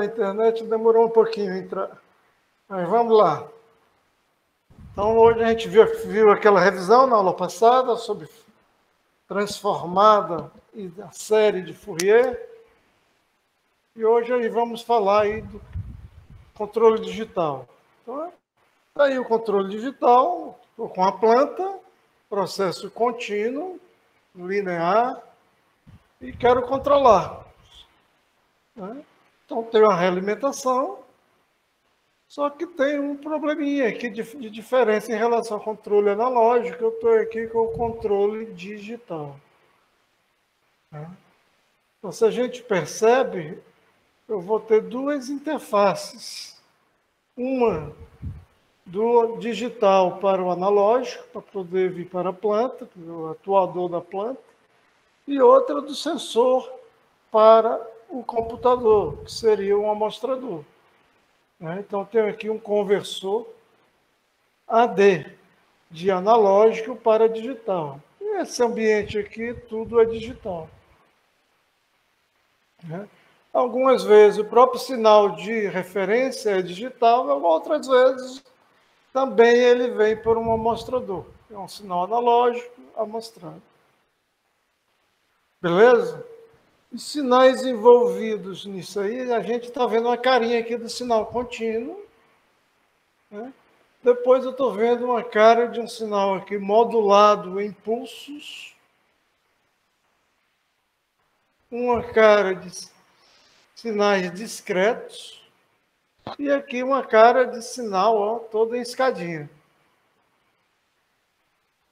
A internet demorou um pouquinho a entrar. Mas vamos lá. Então, hoje a gente viu aquela revisão na aula passada sobre transformada e a série de Fourier. E hoje aí vamos falar aí do controle digital. Então, tá aí o controle digital com a planta, processo contínuo, linear, e quero controlar. Né? Então, tem uma realimentação, só que tem um probleminha aqui de diferença em relação ao controle analógico. Eu estou aqui com o controle digital. Então, se a gente percebe, eu vou ter duas interfaces. Uma do digital para o analógico, para poder vir para a planta, o atuador da planta, e outra do sensor para o computador, que seria um amostrador. Então, tenho aqui um conversor AD, de analógico para digital. E esse ambiente aqui, tudo é digital. Algumas vezes o próprio sinal de referência é digital, outras vezes também ele vem por um amostrador. É um sinal analógico amostrado. Beleza? Os sinais envolvidos nisso aí, a gente está vendo uma carinha aqui do sinal contínuo. Né? Depois eu estou vendo uma cara de um sinal aqui modulado em pulsos. Uma cara de sinais discretos. E aqui uma cara de sinal, ó, toda em escadinha.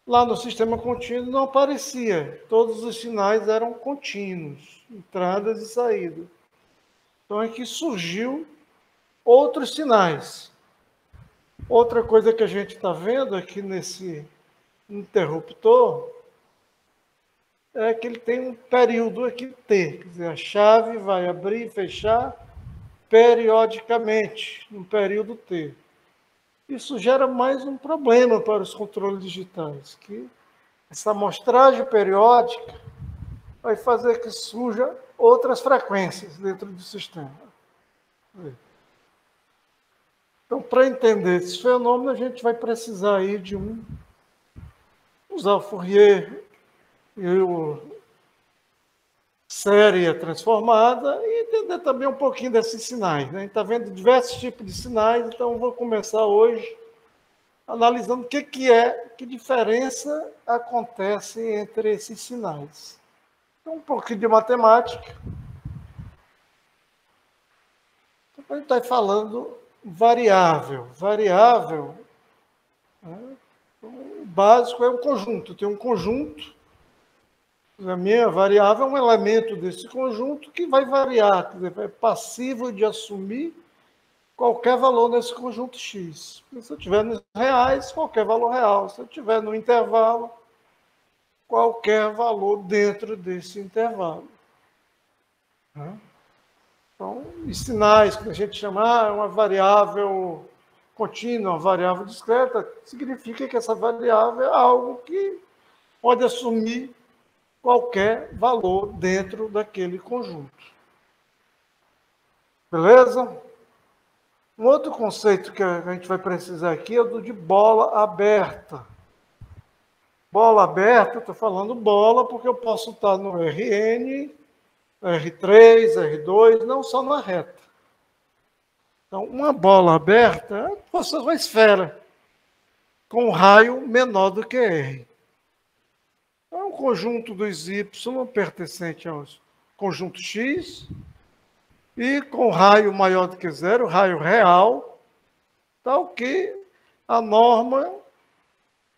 Lá no sistema contínuo não aparecia. Todos os sinais eram contínuos, entradas e saídas. Então aqui surgiu outros sinais. Outra coisa que a gente está vendo aqui nesse interruptor é que ele tem um período aqui T. Quer dizer, a chave vai abrir e fechar periodicamente, no período T. Isso gera mais um problema para os controles digitais, que essa amostragem periódica vai fazer que surja outras frequências dentro do sistema. Então, para entender esse fenômeno, a gente vai precisar aí de usar o Fourier e o série transformada e entender também um pouquinho desses sinais. Né? A gente está vendo diversos tipos de sinais, então vou começar hoje analisando que diferença acontece entre esses sinais. Então, um pouquinho de matemática. Então, a gente está falando variável. Variável, né? O básico é um conjunto. Tem um conjunto, a minha variável é um elemento desse conjunto que vai variar, quer dizer, é passivo de assumir qualquer valor nesse conjunto X. Se eu tiver nos reais, qualquer valor real. Se eu tiver no intervalo, qualquer valor dentro desse intervalo. Então, os sinais que a gente chama uma variável contínua, uma variável discreta, significa que essa variável é algo que pode assumir qualquer valor dentro daquele conjunto. Beleza? Um outro conceito que a gente vai precisar aqui é o de bola aberta. Bola aberta, estou falando bola porque eu posso estar no Rn, R3, R2, não só na reta. Então, uma bola aberta é uma esfera com um raio menor do que R. É um conjunto dos Y pertencente ao conjunto X e com raio maior do que zero, raio real, tal que a norma,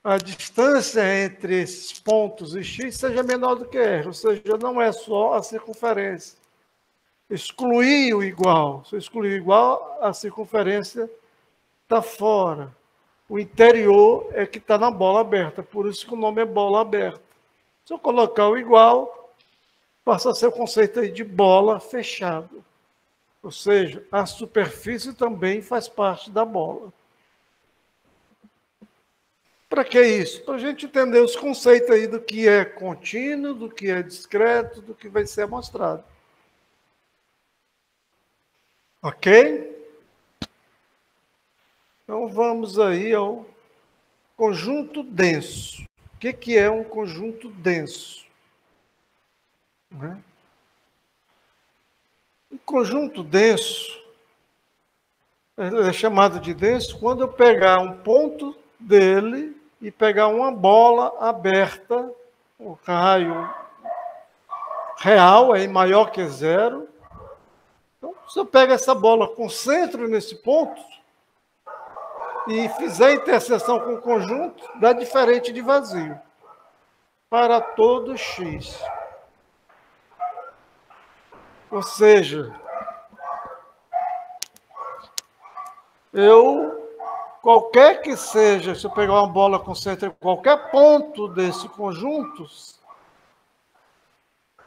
a distância entre esses pontos e X seja menor do que R, ou seja, não é só a circunferência. Excluir o igual. Se eu excluir o igual, a circunferência está fora. O interior é que está na bola aberta, por isso que o nome é bola aberta. Se eu colocar o igual, passa a ser o conceito aí de bola fechada. Ou seja, a superfície também faz parte da bola. Para que isso? Para a gente entender os conceitos aí do que é contínuo, do que é discreto, do que vai ser amostrado. Ok? Então vamos aí ao conjunto denso. O que é um conjunto denso? Né? Um conjunto denso é chamado de denso quando eu pegar um ponto dele e pegar uma bola aberta, o raio real é maior que zero. Então, se eu pego essa bola, concentro nesse ponto e fizer interseção com o conjunto, dá diferente de vazio para todo x. Ou seja, qualquer que seja, se eu pegar uma bola, concentro em qualquer ponto desse conjunto,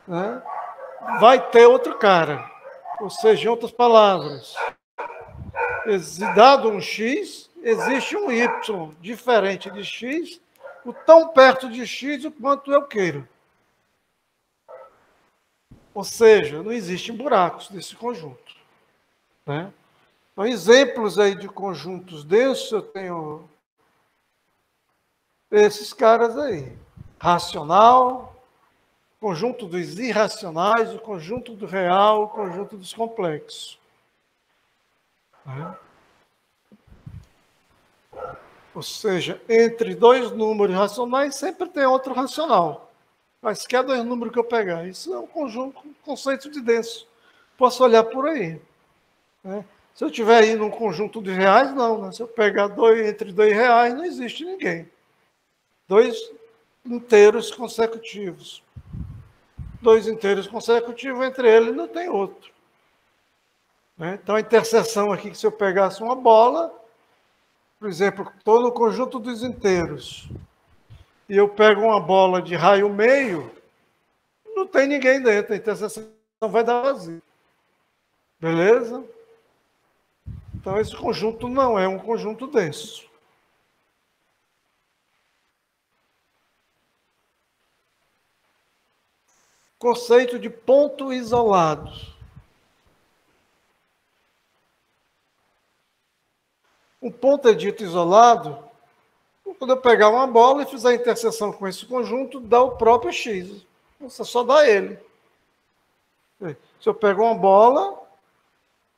né, vai ter outro cara. Ou seja, em outras palavras, dado um x, existe um y diferente de x, o tão perto de x o quanto eu queiro. Ou seja, não existem buracos nesse conjunto. Né? Então, exemplos aí de conjuntos densos, eu tenho esses caras aí. Racional, conjunto dos irracionais, o conjunto do real, o conjunto dos complexos. Né? Ou seja, entre dois números racionais sempre tem outro racional. Mas quer dois números que eu pegar? Isso é um conjunto, um conceito de denso. Posso olhar por aí. Né? Se eu estiver aí num conjunto de reais, não. Né? Se eu pegar entre R$ 2, não existe ninguém. Dois inteiros consecutivos. Dois inteiros consecutivos, entre eles não tem outro. Né? Então a interseção aqui, que se eu pegasse uma bola, por exemplo, estou no conjunto dos inteiros, e eu pego uma bola de raio meio, não tem ninguém dentro, a interseção vai dar vazio. Beleza? Então esse conjunto não é um conjunto denso. Conceito de ponto isolado. Um ponto é dito isolado quando eu pegar uma bola e fizer a interseção com esse conjunto, dá o próprio x. Você só dá ele. Se eu pego uma bola,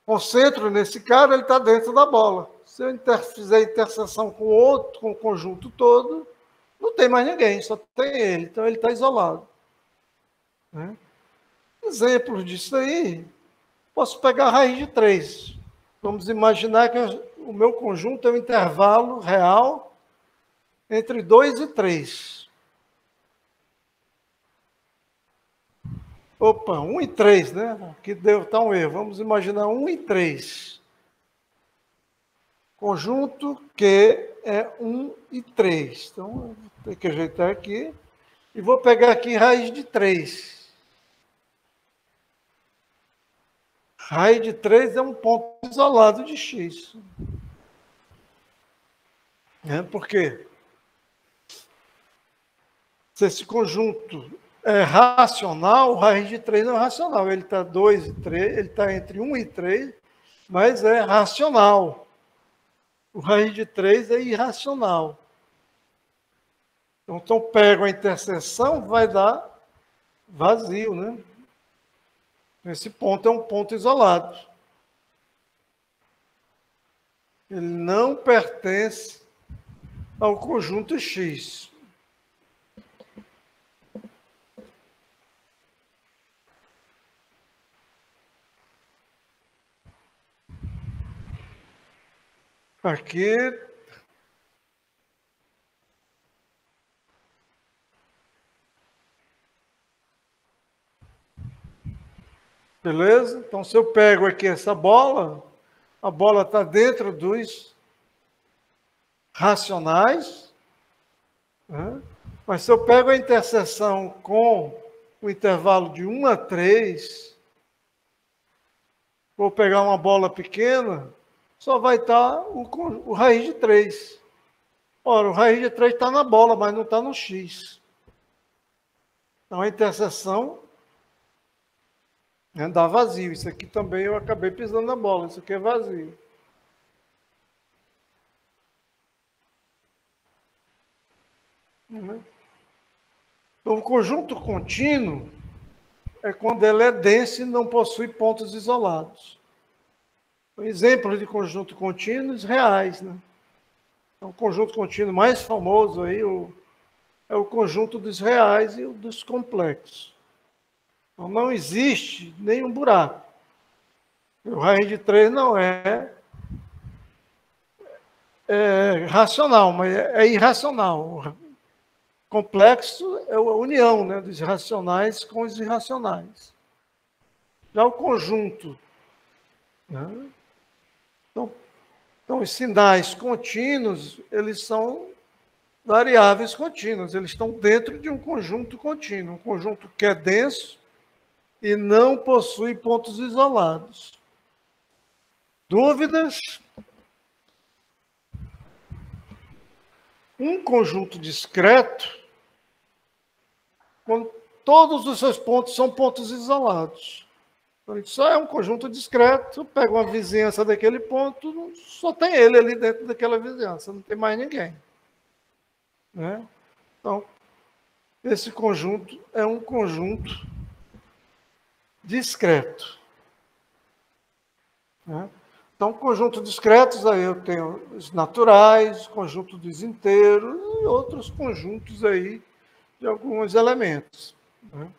concentro nesse cara, ele está dentro da bola. Se eu fizer interseção com outro, com o conjunto todo, não tem mais ninguém, só tem ele. Então ele está isolado. Né? Exemplos disso aí, posso pegar a raiz de 3. Vamos imaginar que o meu conjunto é um intervalo real entre 2 e 3. Opa, 1 e 3, né? Aqui está um erro. Vamos imaginar 1 e 3. Conjunto que é 1 e 3. Então, vou ter que ajeitar aqui. E vou pegar aqui raiz de 3. Raiz de 3 é um ponto isolado de x. Por quê? Se esse conjunto é racional, raiz de 3 não é racional. Ele está 2 e 3, ele está entre 1 e 3, mas é racional. O raiz de 3 é irracional. Então, pego a interseção, vai dar vazio, né? Esse ponto é um ponto isolado. Ele não pertence ao conjunto X. Aqui. Beleza? Então, se eu pego aqui essa bola, a bola está dentro dos racionais, né? Mas se eu pego a interseção com o intervalo de 1 a 3, vou pegar uma bola pequena, só vai estar o raiz de 3. Ora, o raiz de 3 está na bola, mas não está no x. Então, a interseção Né? Dá vazio. Isso aqui também eu acabei pisando na bola. Isso aqui é vazio. Né? Então, o conjunto contínuo é quando ele é denso e não possui pontos isolados. Exemplos de conjunto contínuos reais. Né? Então, o conjunto contínuo mais famoso aí é o conjunto dos reais e o dos complexos. Então, não existe nenhum buraco. O raiz de 3 não é racional, mas é irracional. Complexo é a união, né, dos racionais com os irracionais. Já o conjunto, né? Então, os sinais contínuos, eles são variáveis contínuas, eles estão dentro de um conjunto contínuo, um conjunto que é denso e não possui pontos isolados. Dúvidas? Um conjunto discreto, quando todos os seus pontos são pontos isolados. Então, só é um conjunto discreto, pega uma vizinhança daquele ponto, só tem ele ali dentro daquela vizinhança, não tem mais ninguém. Né? Então, esse conjunto é um conjunto discreto. Né? Então, conjunto discretos, aí eu tenho os naturais, conjunto dos inteiros e outros conjuntos aí de alguns elementos. Né?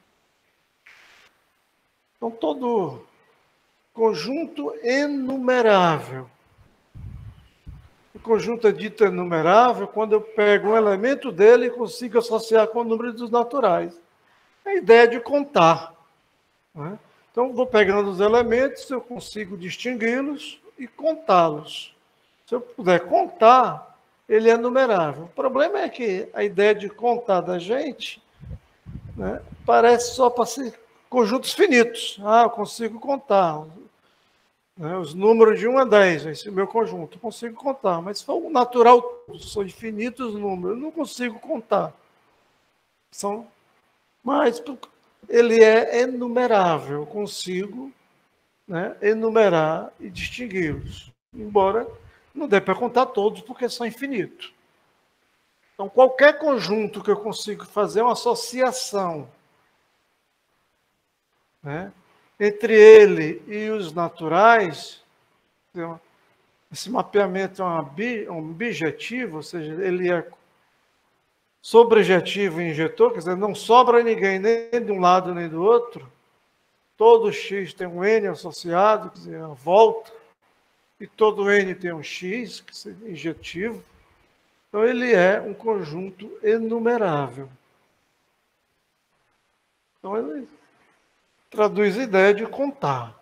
Então, todo conjunto enumerável. O conjunto é dito enumerável quando eu pego um elemento dele e consigo associar com o número dos naturais. É a ideia de contar. Né? Então, vou pegando os elementos, eu consigo distingui-los e contá-los. Se eu puder contar, ele é numerável. O problema é que a ideia de contar da gente, né, parece só para ser conjuntos finitos. Ah, eu consigo contar. Né, os números de 1 a 10, esse é o meu conjunto, eu consigo contar. Mas se for o natural, são infinitos números, eu não consigo contar. Mas ele é enumerável, eu consigo, né, enumerar e distingui-los. Embora não dê para contar todos, porque são infinitos. Então, qualquer conjunto que eu consigo fazer uma associação, né, entre ele e os naturais, esse mapeamento é um bijetivo, ou seja, ele é sobrejetivo e injetor, quer dizer, não sobra ninguém nem de um lado nem do outro. Todo X tem um N associado, quer dizer, a volta, e todo N tem um X, que é injetivo. Então, ele é um conjunto enumerável. Então, ele traduz a ideia de contar.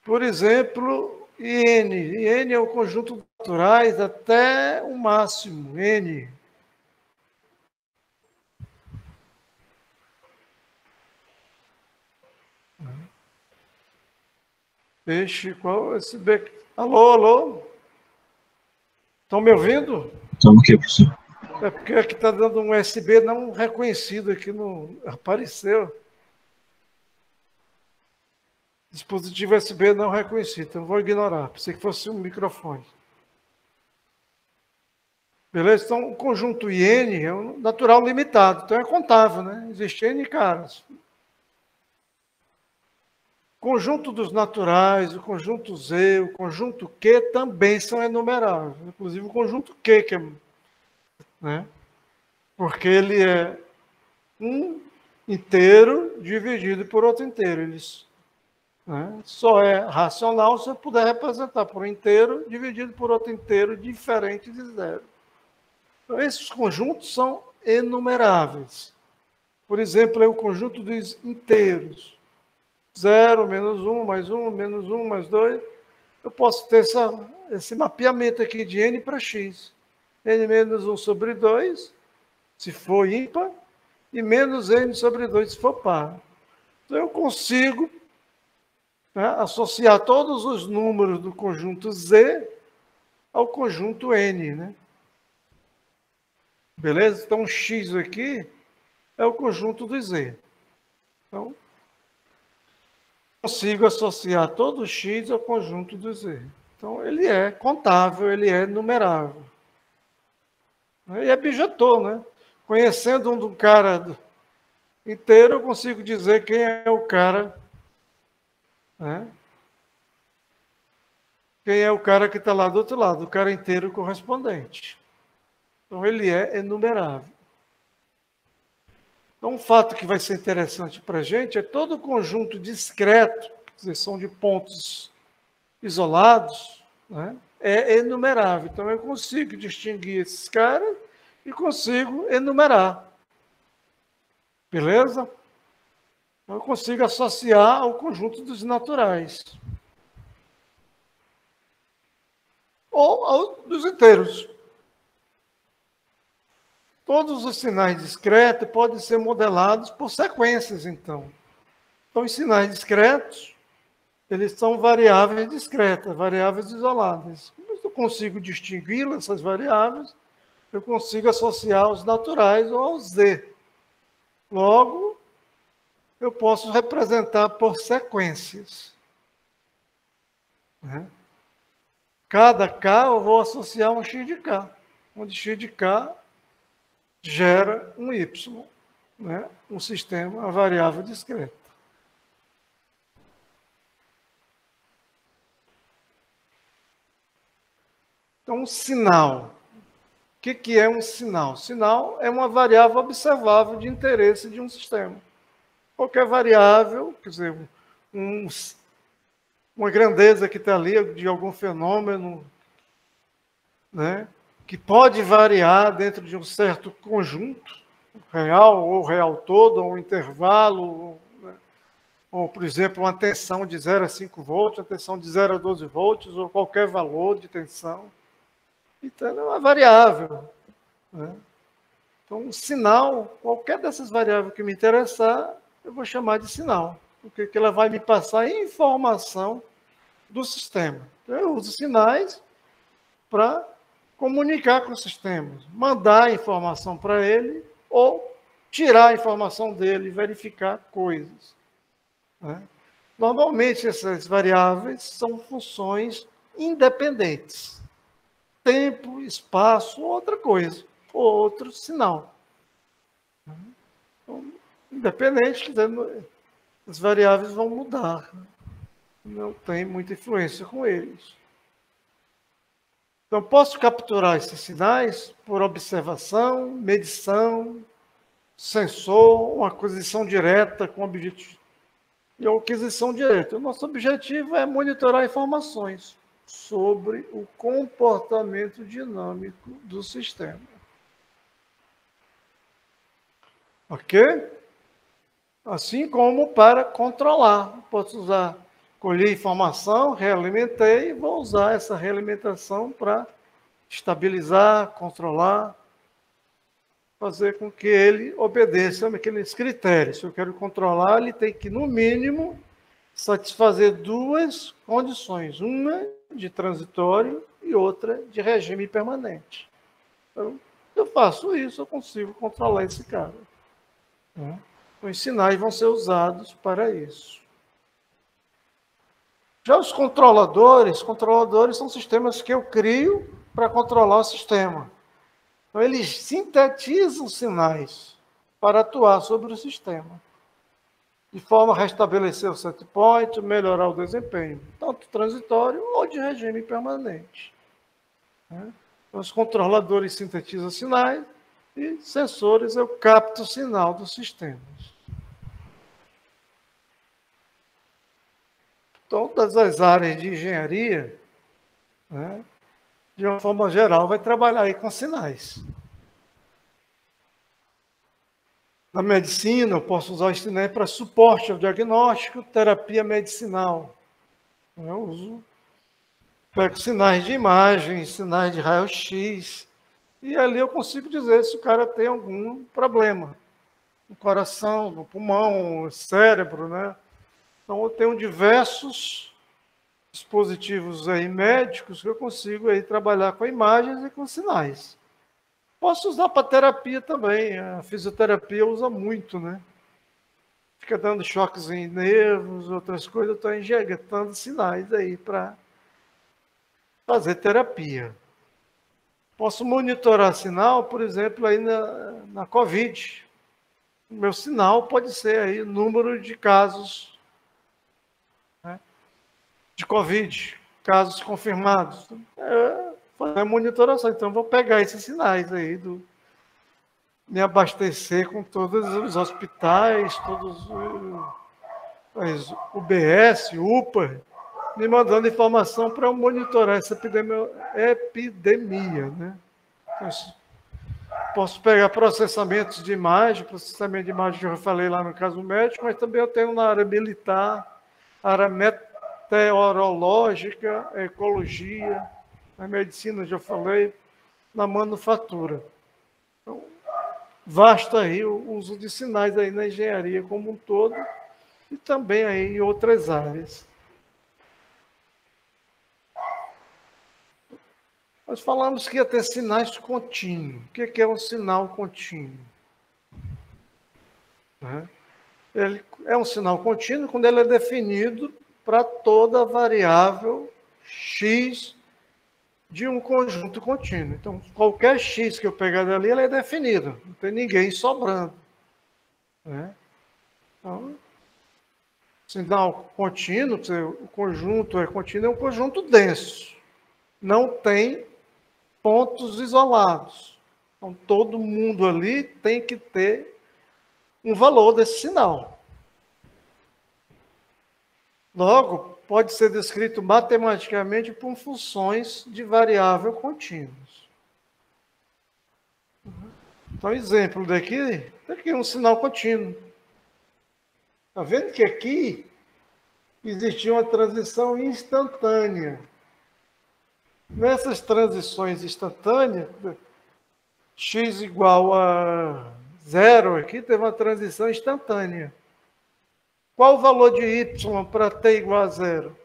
Por exemplo, N. N é o conjunto de naturais até o máximo, N. Peixe, qual esse beco? Alô, alô? Estão me ouvindo? Estamos aqui, professor. É porque aqui está dando um USB não reconhecido, aqui não apareceu. Dispositivo USB não reconhecido, então vou ignorar. Pensei que fosse um microfone. Beleza? Então, o conjunto IN é um natural limitado, então é contável, né? Existe N caras. Conjunto dos naturais, o conjunto Z, o conjunto Q também são enumeráveis. Inclusive o conjunto Q, que é, né? Porque ele é um inteiro dividido por outro inteiro. Eles, né? Só é racional se eu puder representar por um inteiro dividido por outro inteiro diferente de zero. Então, esses conjuntos são enumeráveis. Por exemplo, é o conjunto dos inteiros. 0, menos 1, mais 1, menos 1, mais 2. Eu posso ter esse mapeamento aqui de n para x. N menos 1 sobre 2, se for ímpar, e menos n sobre 2, se for par. Então, eu consigo, né, associar todos os números do conjunto Z ao conjunto N. Né? Beleza? Então, X aqui é o conjunto do Z. Então, consigo associar todo x ao conjunto do z. Então, ele é contável, ele é numerável. E é bijetor, né? Conhecendo um cara inteiro, eu consigo dizer quem é o cara, né? Quem é o cara que está lá do outro lado, o cara inteiro correspondente. Então, ele é enumerável. Então, um fato que vai ser interessante para a gente é todo o conjunto discreto, quer dizer, são de pontos isolados, né? É enumerável. Então, eu consigo distinguir esses caras e consigo enumerar. Beleza? Então, eu consigo associar ao conjunto dos naturais. Ou ao dos inteiros. Todos os sinais discretos podem ser modelados por sequências, então. Então, os sinais discretos, eles são variáveis discretas, variáveis isoladas. Mas eu consigo distingui-las, essas variáveis, eu consigo associar aos naturais ou ao z. Logo, eu posso representar por sequências. Né? Cada k eu vou associar um x de k, onde x de k gera um y, né? Um sistema, a variável discreta. Então, um sinal. O que é um sinal? Sinal é uma variável observável de interesse de um sistema. Qualquer variável, quer dizer, uma grandeza que está ali de algum fenômeno, né, que pode variar dentro de um certo conjunto, real ou real todo, ou um intervalo, né, ou, por exemplo, uma tensão de 0 a 5 volts, uma tensão de 0 a 12 volts, ou qualquer valor de tensão. Então, é uma variável. Né? Então, um sinal, qualquer dessas variáveis que me interessar, eu vou chamar de sinal, porque ela vai me passar informação do sistema. Então, eu uso sinais para comunicar com o sistema, mandar informação para ele ou tirar a informação dele, verificar coisas. Né? Normalmente, essas variáveis são funções independentes. Tempo, espaço, outra coisa, outro sinal. Então, independente, quer dizer, as variáveis vão mudar. Não tem muita influência com eles. Então, posso capturar esses sinais por observação, medição, sensor, uma aquisição direta com objetivo. E a aquisição direta. O nosso objetivo é monitorar informações sobre o comportamento dinâmico do sistema. Ok? Assim como para controlar. Posso usar, colher informação, realimentei, e vou usar essa realimentação para estabilizar, controlar, fazer com que ele obedeça aqueles critérios. Se eu quero controlar, ele tem que, no mínimo, satisfazer duas condições. Uma de transitório e outra de regime permanente. Então, se eu faço isso, eu consigo controlar esse cara. Então, os sinais vão ser usados para isso. Já os controladores são sistemas que eu crio para controlar o sistema. Então, eles sintetizam sinais para atuar sobre o sistema, de forma a restabelecer o set point, melhorar o desempenho, tanto transitório ou de regime permanente. Então, os controladores sintetizam sinais e sensores eu capto o sinal dos sistemas. Todas as áreas de engenharia, né, de uma forma geral, vai trabalhar aí com sinais. Na medicina, eu posso usar os sinais para suporte ao diagnóstico, terapia medicinal. Eu uso, pego sinais de imagem, sinais de raio-x, e ali eu consigo dizer se o cara tem algum problema no coração, no pulmão, no cérebro, né? Então, eu tenho diversos dispositivos aí médicos que eu consigo aí trabalhar com imagens e com sinais. Posso usar para terapia também, a fisioterapia usa muito, né? fica dando choques em nervos, outras coisas, eu estou injetando sinais aí para fazer terapia. Posso monitorar sinal, por exemplo, aí na Covid. O meu sinal pode ser aí o número de casos, né, de Covid, casos confirmados. Fazer a monitoração. Então, vou pegar esses sinais aí, me abastecer com todos os hospitais, todos os UBS, UPA, me mandando informação para eu monitorar essa epidemia, né? Então, posso pegar processamento de imagem que eu já falei lá no caso médico, mas também eu tenho na área militar, área meteorológica, ecologia, na medicina, já falei, na manufatura. Então, vasto aí o uso de sinais aí na engenharia como um todo e também aí em outras áreas. Nós falamos que ia ter sinais contínuos. O que é um sinal contínuo? Ele é um sinal contínuo quando ele é definido para toda variável x de um conjunto contínuo. Então, qualquer x que eu pegar dali, ela é definida. Não tem ninguém sobrando. Né? Então, sinal contínuo, o conjunto é contínuo, é um conjunto denso. Não tem pontos isolados. Então, todo mundo ali tem que ter um valor desse sinal. Logo, pode ser descrito matematicamente por funções de variável contínuas. Então, exemplo daqui é um sinal contínuo. Está vendo que aqui existia uma transição instantânea. Nessas transições instantâneas, x igual a 0 aqui teve uma transição instantânea. Qual o valor de y para t igual a 0?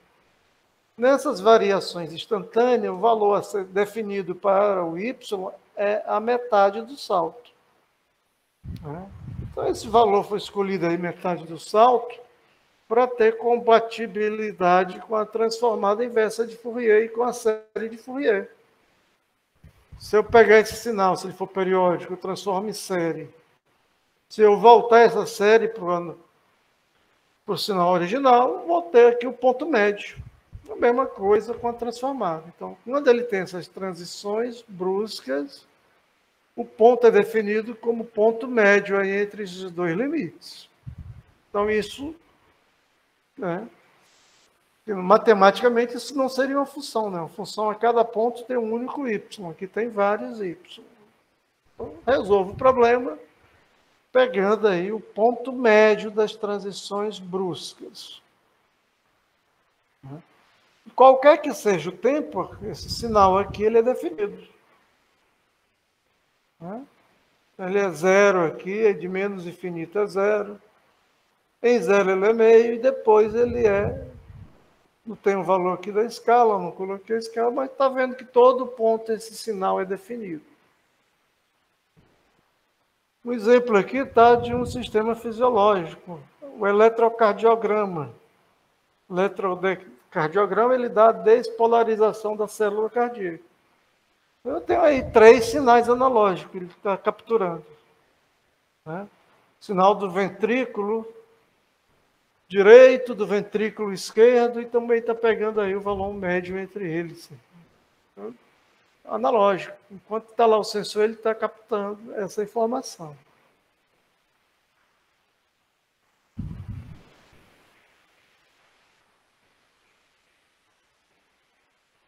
Nessas variações instantâneas, o valor a ser definido para o y é a metade do salto. Então, esse valor foi escolhido aí, metade do salto, para ter compatibilidade com a transformada inversa de Fourier e com a série de Fourier. Se eu pegar esse sinal, se ele for periódico, eu transformo em série. Se eu voltar essa série para o sinal original, vou ter aqui o ponto médio. A mesma coisa com a transformada. Então, quando ele tem essas transições bruscas, o ponto é definido como ponto médio aí entre os dois limites. Então, isso, né, matematicamente, isso não seria uma função, né? Uma função a cada ponto tem um único y, aqui tem vários y. Então, resolvo o problema pegando aí o ponto médio das transições bruscas. Qualquer que seja o tempo, esse sinal aqui ele é definido. Ele é 0 aqui, é de menos infinito a 0. Em 0 ele é meio e depois ele é... Não tem o valor aqui da escala, não coloquei a escala, mas está vendo que todo ponto esse sinal é definido. Um exemplo aqui está de um sistema fisiológico, o eletrocardiograma. O eletrocardiograma ele dá a despolarização da célula cardíaca. Eu tenho aí 3 sinais analógicos que ele está capturando. Sinal do ventrículo direito, do ventrículo esquerdo, e também está pegando aí o valor médio entre eles. Então, analógico. Enquanto está lá o sensor, ele está captando essa informação.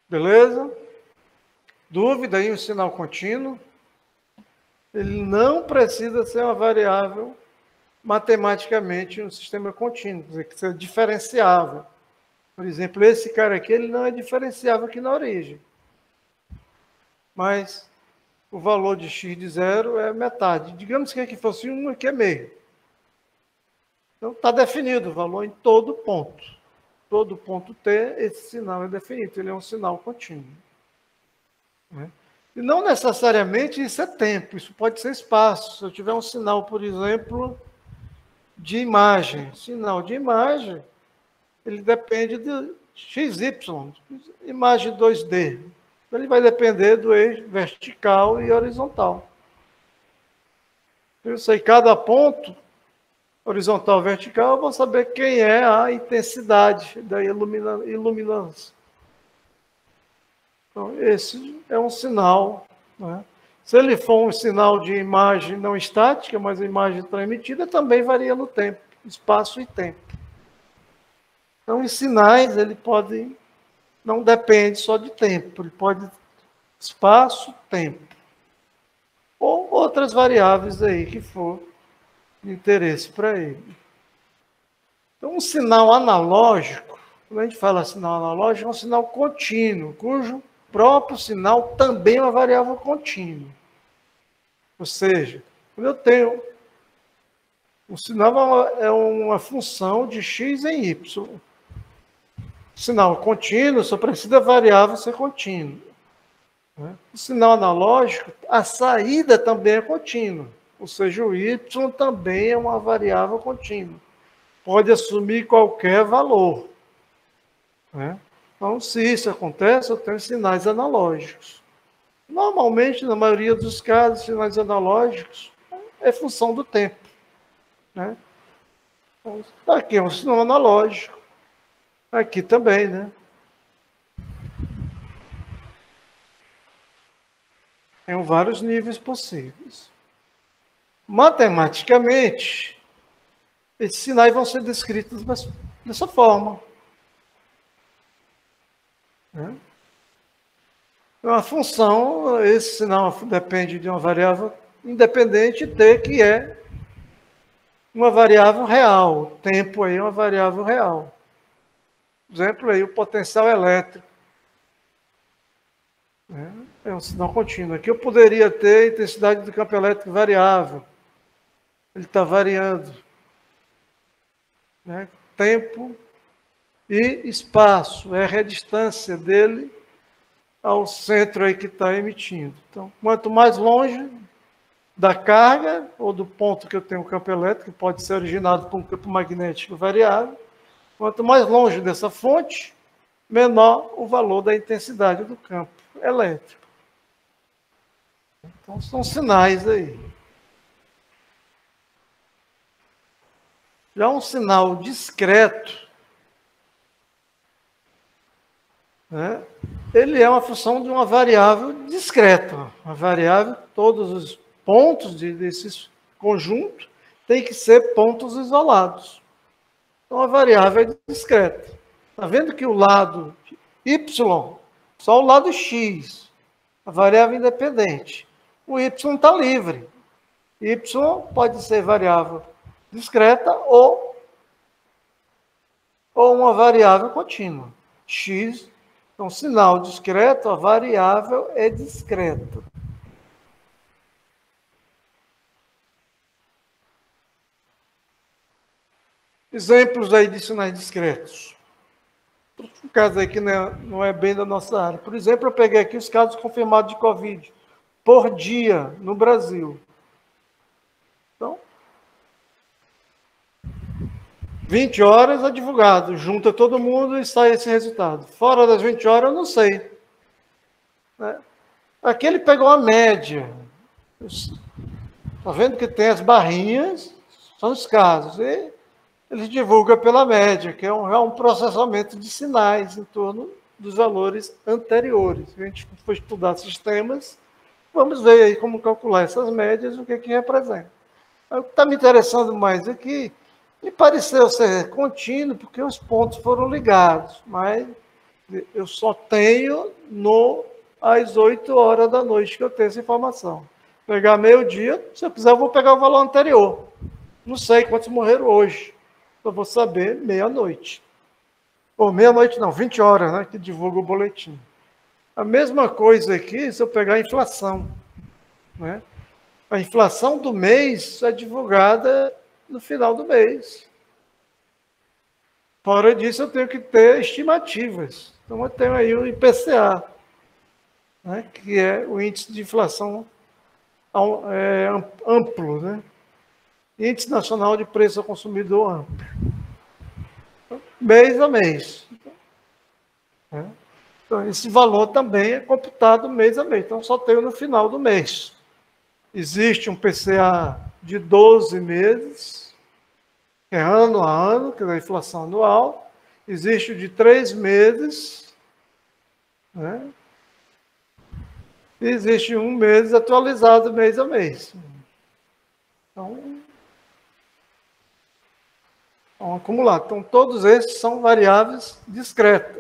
Beleza? Dúvida aí, um sinal contínuo. Ele não precisa ser uma variável matematicamente um sistema contínuo, quer dizer, que seja diferenciável. Por exemplo, esse cara aqui, ele não é diferenciável aqui na origem. Mas o valor de x de 0 é metade. Digamos que aqui fosse 1, aqui é meio. Então, está definido o valor em todo ponto. Todo ponto T, esse sinal é definido. Ele é um sinal contínuo. E não necessariamente isso é tempo. Isso pode ser espaço. Se eu tiver um sinal, por exemplo, de imagem. Sinal de imagem, ele depende de XY, imagem 2D. Ele vai depender do eixo vertical e horizontal. Eu sei cada ponto, horizontal, vertical, eu vou saber quem é a intensidade da iluminação. Então, esse é um sinal, né? Se ele for um sinal de imagem não estática, mas a imagem transmitida, também varia no tempo, espaço e tempo. Então, os sinais, ele pode, não depende só de tempo, ele pode espaço, tempo. Ou outras variáveis aí que for de interesse para ele. Então, um sinal analógico, quando a gente fala sinal analógico, é um sinal contínuo, cujo próprio sinal também é uma variável contínua. Ou seja, quando eu tenho o sinal é uma função de x em y. Sinal contínuo só precisa da variável ser contínua. O sinal analógico, a saída também é contínua. Ou seja, o y também é uma variável contínua. Pode assumir qualquer valor. Então, se isso acontece, eu tenho sinais analógicos. Normalmente, na maioria dos casos, sinais analógicos é função do tempo. Então, aqui é um sinal analógico. Aqui também, né? Tem vários níveis possíveis. Matematicamente, esses sinais vão ser descritos dessa forma. A função, esse sinal depende de uma variável independente t, que é uma variável real. O tempo aí é uma variável real. Por exemplo, aí o potencial elétrico. É um sinal contínuo. Aqui eu poderia ter a intensidade do campo elétrico variável. Ele está variando. Tempo e espaço. R é a distância dele ao centro aí que está emitindo. Então, quanto mais longe da carga, ou do ponto que eu tenho o campo elétrico, que pode ser originado por um campo magnético variável, quanto mais longe dessa fonte, menor o valor da intensidade do campo elétrico. Então, são sinais aí. Já um sinal discreto, ele é uma função de uma variável discreta. Uma variável, todos os pontos desse conjunto têm que ser pontos isolados. Então, a variável é discreta. Está vendo que o lado y, só o lado x, a variável independente. O y está livre. Y pode ser variável discreta ou uma variável contínua. X, então, sinal discreto, a variável é discreta. Exemplos aí de sinais discretos. Um caso aí que não é bem da nossa área. Por exemplo, eu peguei aqui os casos confirmados de Covid por dia no Brasil. Então, 20 horas é divulgado, junta todo mundo e sai esse resultado. Fora das 20 horas, eu não sei. Aqui ele pegou a média. Está vendo que tem as barrinhas, são os casos. E ele divulga pela média, que é um processamento de sinais em torno dos valores anteriores. Se a gente for estudar sistemas, vamos ver aí como calcular essas médias, o que representa. O que está me interessando mais aqui, me pareceu ser contínuo, porque os pontos foram ligados, mas eu só tenho às 8 horas da noite que eu tenho essa informação. Pegar meio-dia, se eu quiser, eu vou pegar o valor anterior. Não sei quantos morreram hoje. Eu vou saber meia-noite. Ou meia-noite não, 20 horas, né, que divulga o boletim. A mesma coisa aqui, se eu pegar a inflação. A inflação do mês é divulgada no final do mês. Fora disso, eu tenho que ter estimativas. Então, eu tenho aí o IPCA, que é o índice de inflação amplo. Índice Nacional de Preço ao Consumidor Amplo. Mês a mês. Então, esse valor também é computado mês a mês. Então, só tenho no final do mês. Existe um PCA de 12 meses, que é ano a ano, que é a inflação anual. Existe o de 3 meses, né? E existe um mês atualizado mês a mês. Então, vamos acumular. Então, todos esses são variáveis discretas.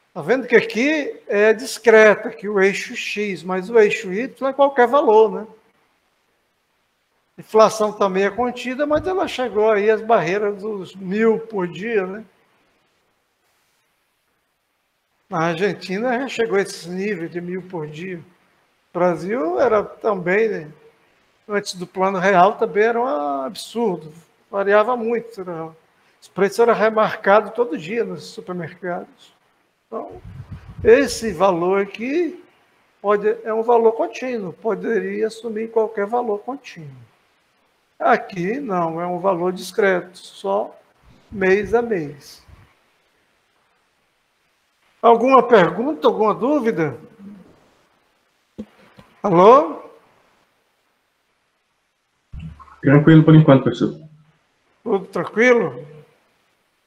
Está vendo que aqui é discreta, aqui o eixo X, mas o eixo Y é qualquer valor, né? Inflação também é contida, mas ela chegou aí às barreiras dos 1.000 por dia, né? Na Argentina já chegou a esse nível de 1.000 por dia. O Brasil era também, né? Antes do Plano Real, também era um absurdo. Variava muito. Os preços eram remarcados todo dia nos supermercados. Então, esse valor aqui é um valor contínuo, poderia assumir qualquer valor contínuo. Aqui não, é um valor discreto, só mês a mês. Alguma pergunta, alguma dúvida? Alô? Tranquilo por enquanto, professor. Tudo tranquilo?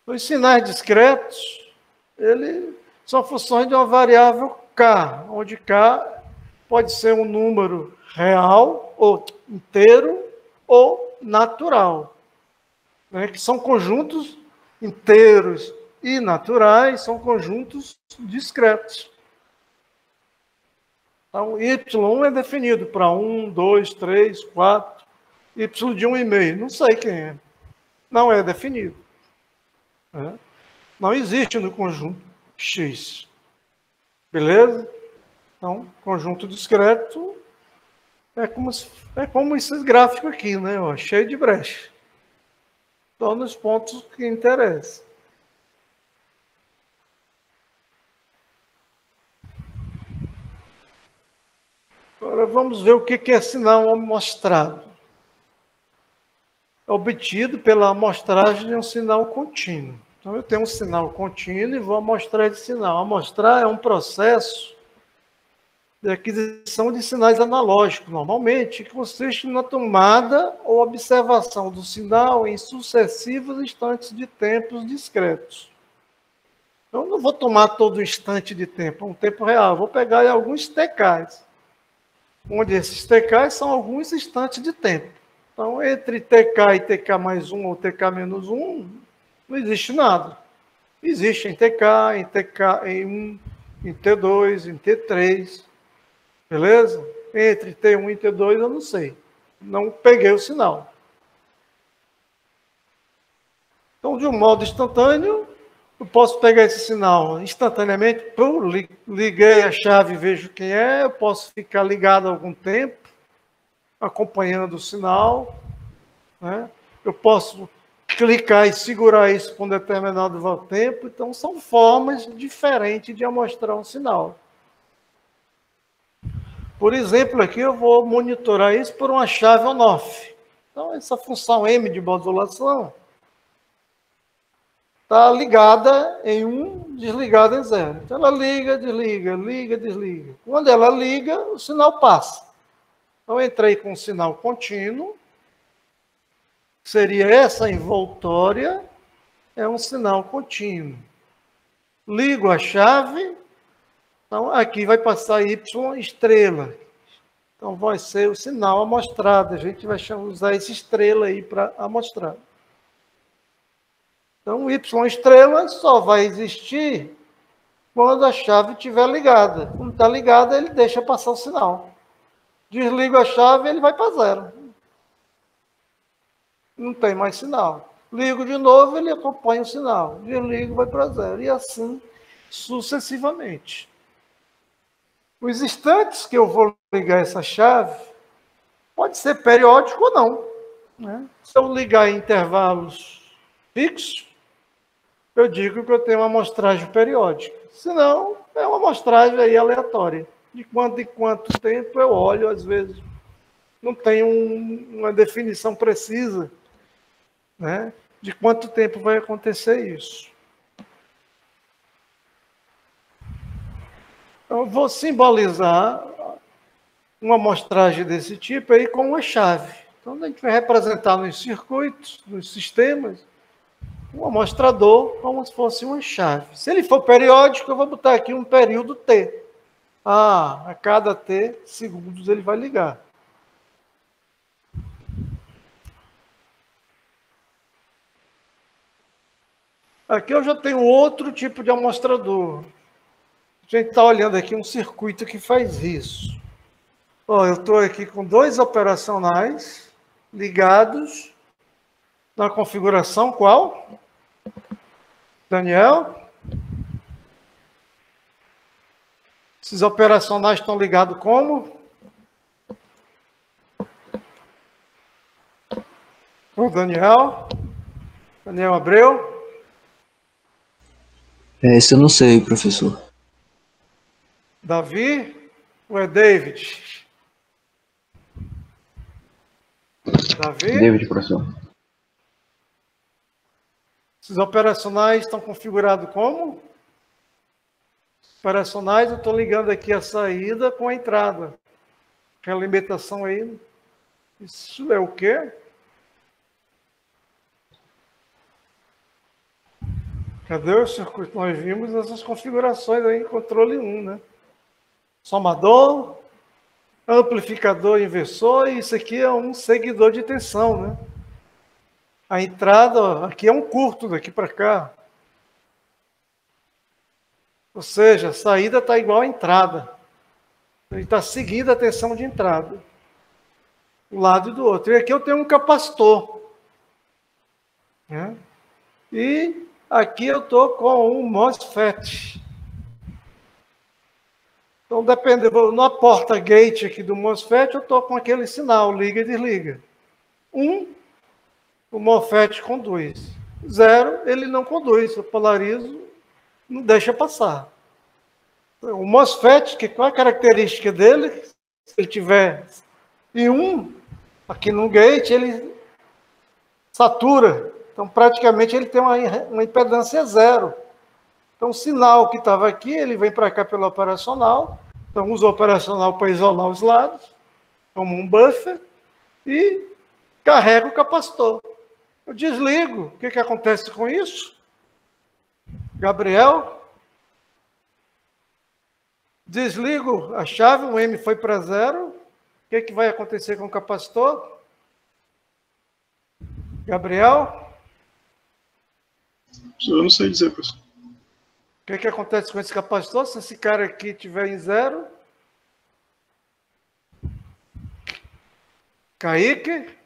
Os sinais discretos, eles são funções de uma variável K, onde K pode ser um número real, ou inteiro, ou natural, né? Que são conjuntos inteiros e naturais, são conjuntos discretos. Então, Y é definido para 1, 2, 3, 4, Y de 1,5. Não sei quem é. Não é definido. Né? Não existe no conjunto X. Beleza? Então, conjunto discreto é como esses gráficos aqui, né? Ó, cheio de brecha. Só nos pontos que interessam. Agora vamos ver o que é sinal amostrado. É obtido pela amostragem de um sinal contínuo. Então, eu tenho um sinal contínuo e vou amostrar esse sinal. Amostrar é um processo de aquisição de sinais analógicos, normalmente, que consiste na tomada ou observação do sinal em sucessivos instantes de tempos discretos. Então, eu não vou tomar todo instante de tempo, um tempo real. Eu vou pegar alguns TKs, onde esses TKs são alguns instantes de tempo. Então, entre TK e TK mais 1 ou TK menos 1, não existe nada. Existe em TK, em TK, em 1, em T2, em T3. Beleza? Entre T1 e T2 eu não sei. Não peguei o sinal. Então, de um modo instantâneo, eu posso pegar esse sinal instantaneamente. Liguei a chave e vejo quem é. Eu posso ficar ligado algum tempo, acompanhando o sinal. Né? Eu posso clicar e segurar isso por um determinado tempo. Então, são formas diferentes de amostrar um sinal. Por exemplo, aqui eu vou monitorar isso por uma chave on-off. Então, essa função M de modulação está ligada em 1, desligada em 0. Então, ela liga, desliga, liga, desliga. Quando ela liga, o sinal passa. Então, eu entrei com um sinal contínuo. Seria essa envoltória, é um sinal contínuo. Ligo a chave. Então, aqui vai passar Y estrela. Então, vai ser o sinal amostrado. A gente vai usar esse estrela aí para amostrar. Então, o Y estrela só vai existir quando a chave estiver ligada. Quando está ligada, ele deixa passar o sinal. Desligo a chave, ele vai para 0. Não tem mais sinal. Ligo de novo, ele acompanha o sinal. Desligo, vai para 0. E assim sucessivamente. Os instantes que eu vou ligar essa chave, pode ser periódico ou não. Né? Se eu ligar em intervalos fixos, eu digo que eu tenho uma amostragem periódica. Se não, é uma amostragem aí aleatória. De quanto em quanto tempo eu olho, às vezes, não tem uma definição precisa, né, de quanto tempo vai acontecer isso. Então, eu vou simbolizar uma amostragem desse tipo aí com uma chave. Então, a gente vai representar nos circuitos, nos sistemas, um amostrador como se fosse uma chave. Se ele for periódico, eu vou botar aqui um período T. A cada T segundos ele vai ligar. Aqui eu já tenho outro tipo de amostrador. A gente está olhando aqui um circuito que faz isso. Ó, eu estou aqui com 2 operacionais ligados na configuração qual? Daniel? Esses operacionais estão ligados como? O Daniel? Daniel Abreu? Esse eu não sei, professor. Davi? Ou é David? Davi? David, professor. Esses operacionais estão configurados como? Operacionais, eu estou ligando aqui a saída com a entrada. Que a alimentação aí. Isso é o quê? Cadê o circuito? Nós vimos essas configurações aí em controle 1, né? Somador, amplificador inversor, e isso aqui é um seguidor de tensão, né? A entrada, aqui é um curto daqui para cá. Ou seja, a saída está igual à entrada. Ele está seguindo a tensão de entrada. Um lado e do outro. E aqui eu tenho um capacitor. Né? E aqui eu estou com um MOSFET. Então, dependendo, na porta gate aqui do MOSFET, eu estou com aquele sinal, liga e desliga. O MOSFET conduz. 0, ele não conduz. Eu polarizo, não deixa passar. O MOSFET, qual é a característica dele? Se ele tiver em 1, aqui no gate, ele satura. Então, praticamente, ele tem uma impedância 0. Então, o sinal que estava aqui, ele vem para cá pelo operacional. Então, usa o operacional para isolar os lados, como um buffer, e carrega o capacitor. Eu desligo. O que acontece com isso? Gabriel? Desligo a chave, o M foi para 0. O que vai acontecer com o capacitor? Gabriel? Eu não sei dizer, professor. O que acontece com esse capacitor se esse cara aqui estiver em 0? Kaique?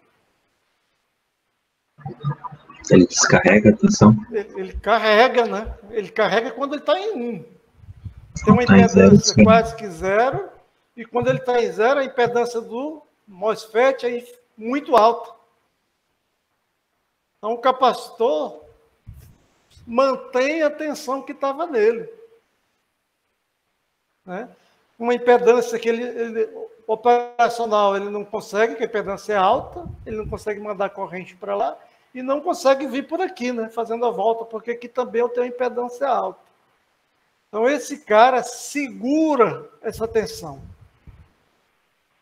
Ele descarrega a tensão. Ele carrega, né? Ele carrega quando ele está em 1. Tem uma Tá em impedância zero, quase que 0. E quando ele está em 0, a impedância do MOSFET é muito alta. Então, o capacitor mantém a tensão que estava nele. Né? Uma impedância que operacional ele não consegue, que a impedância é alta, ele não consegue mandar corrente para lá e não consegue vir por aqui, né? Fazendo a volta, porque aqui também eu tenho impedância alta. Então, esse cara segura essa tensão.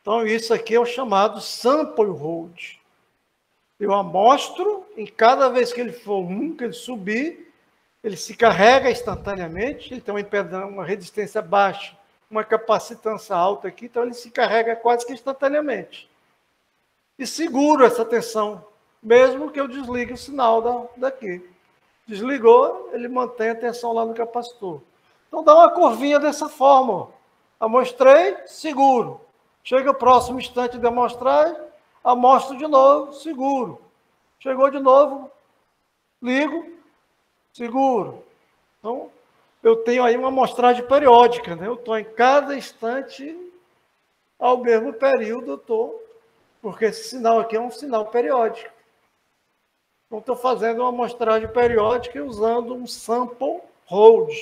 Então, isso aqui é o chamado sample hold. Eu amostro, em cada vez que ele for 1, que ele subir, ele se carrega instantaneamente, ele tem uma impedância, uma resistência baixa, uma capacitância alta aqui, então ele se carrega quase que instantaneamente. E seguro essa tensão, mesmo que eu desligue o sinal daqui. Desligou, ele mantém a tensão lá no capacitor. Então dá uma curvinha dessa forma. Ó. Amostrei, seguro. Chega o próximo instante de amostragem, amostro de novo, seguro. Chegou de novo, ligo, seguro. Então, eu tenho aí uma amostragem periódica, né? Eu estou em cada instante, ao mesmo período, eu estou, porque esse sinal aqui é um sinal periódico. Então, estou fazendo uma amostragem periódica e usando um sample hold.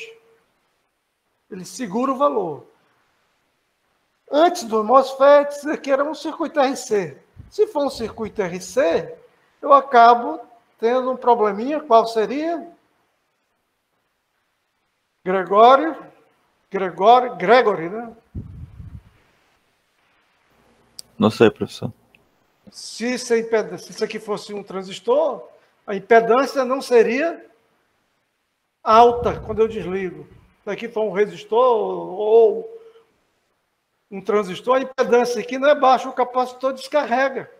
Ele segura o valor. Antes do MOSFET, isso aqui era um circuito RC. Se for um circuito RC, eu acabo tendo um probleminha. Qual seria? Gregory, né? Não sei, professor. Se isso aqui fosse um transistor, a impedância não seria alta quando eu desligo. Se aqui for um resistor ou um transistor, a impedância aqui não é baixa, o capacitor descarrega.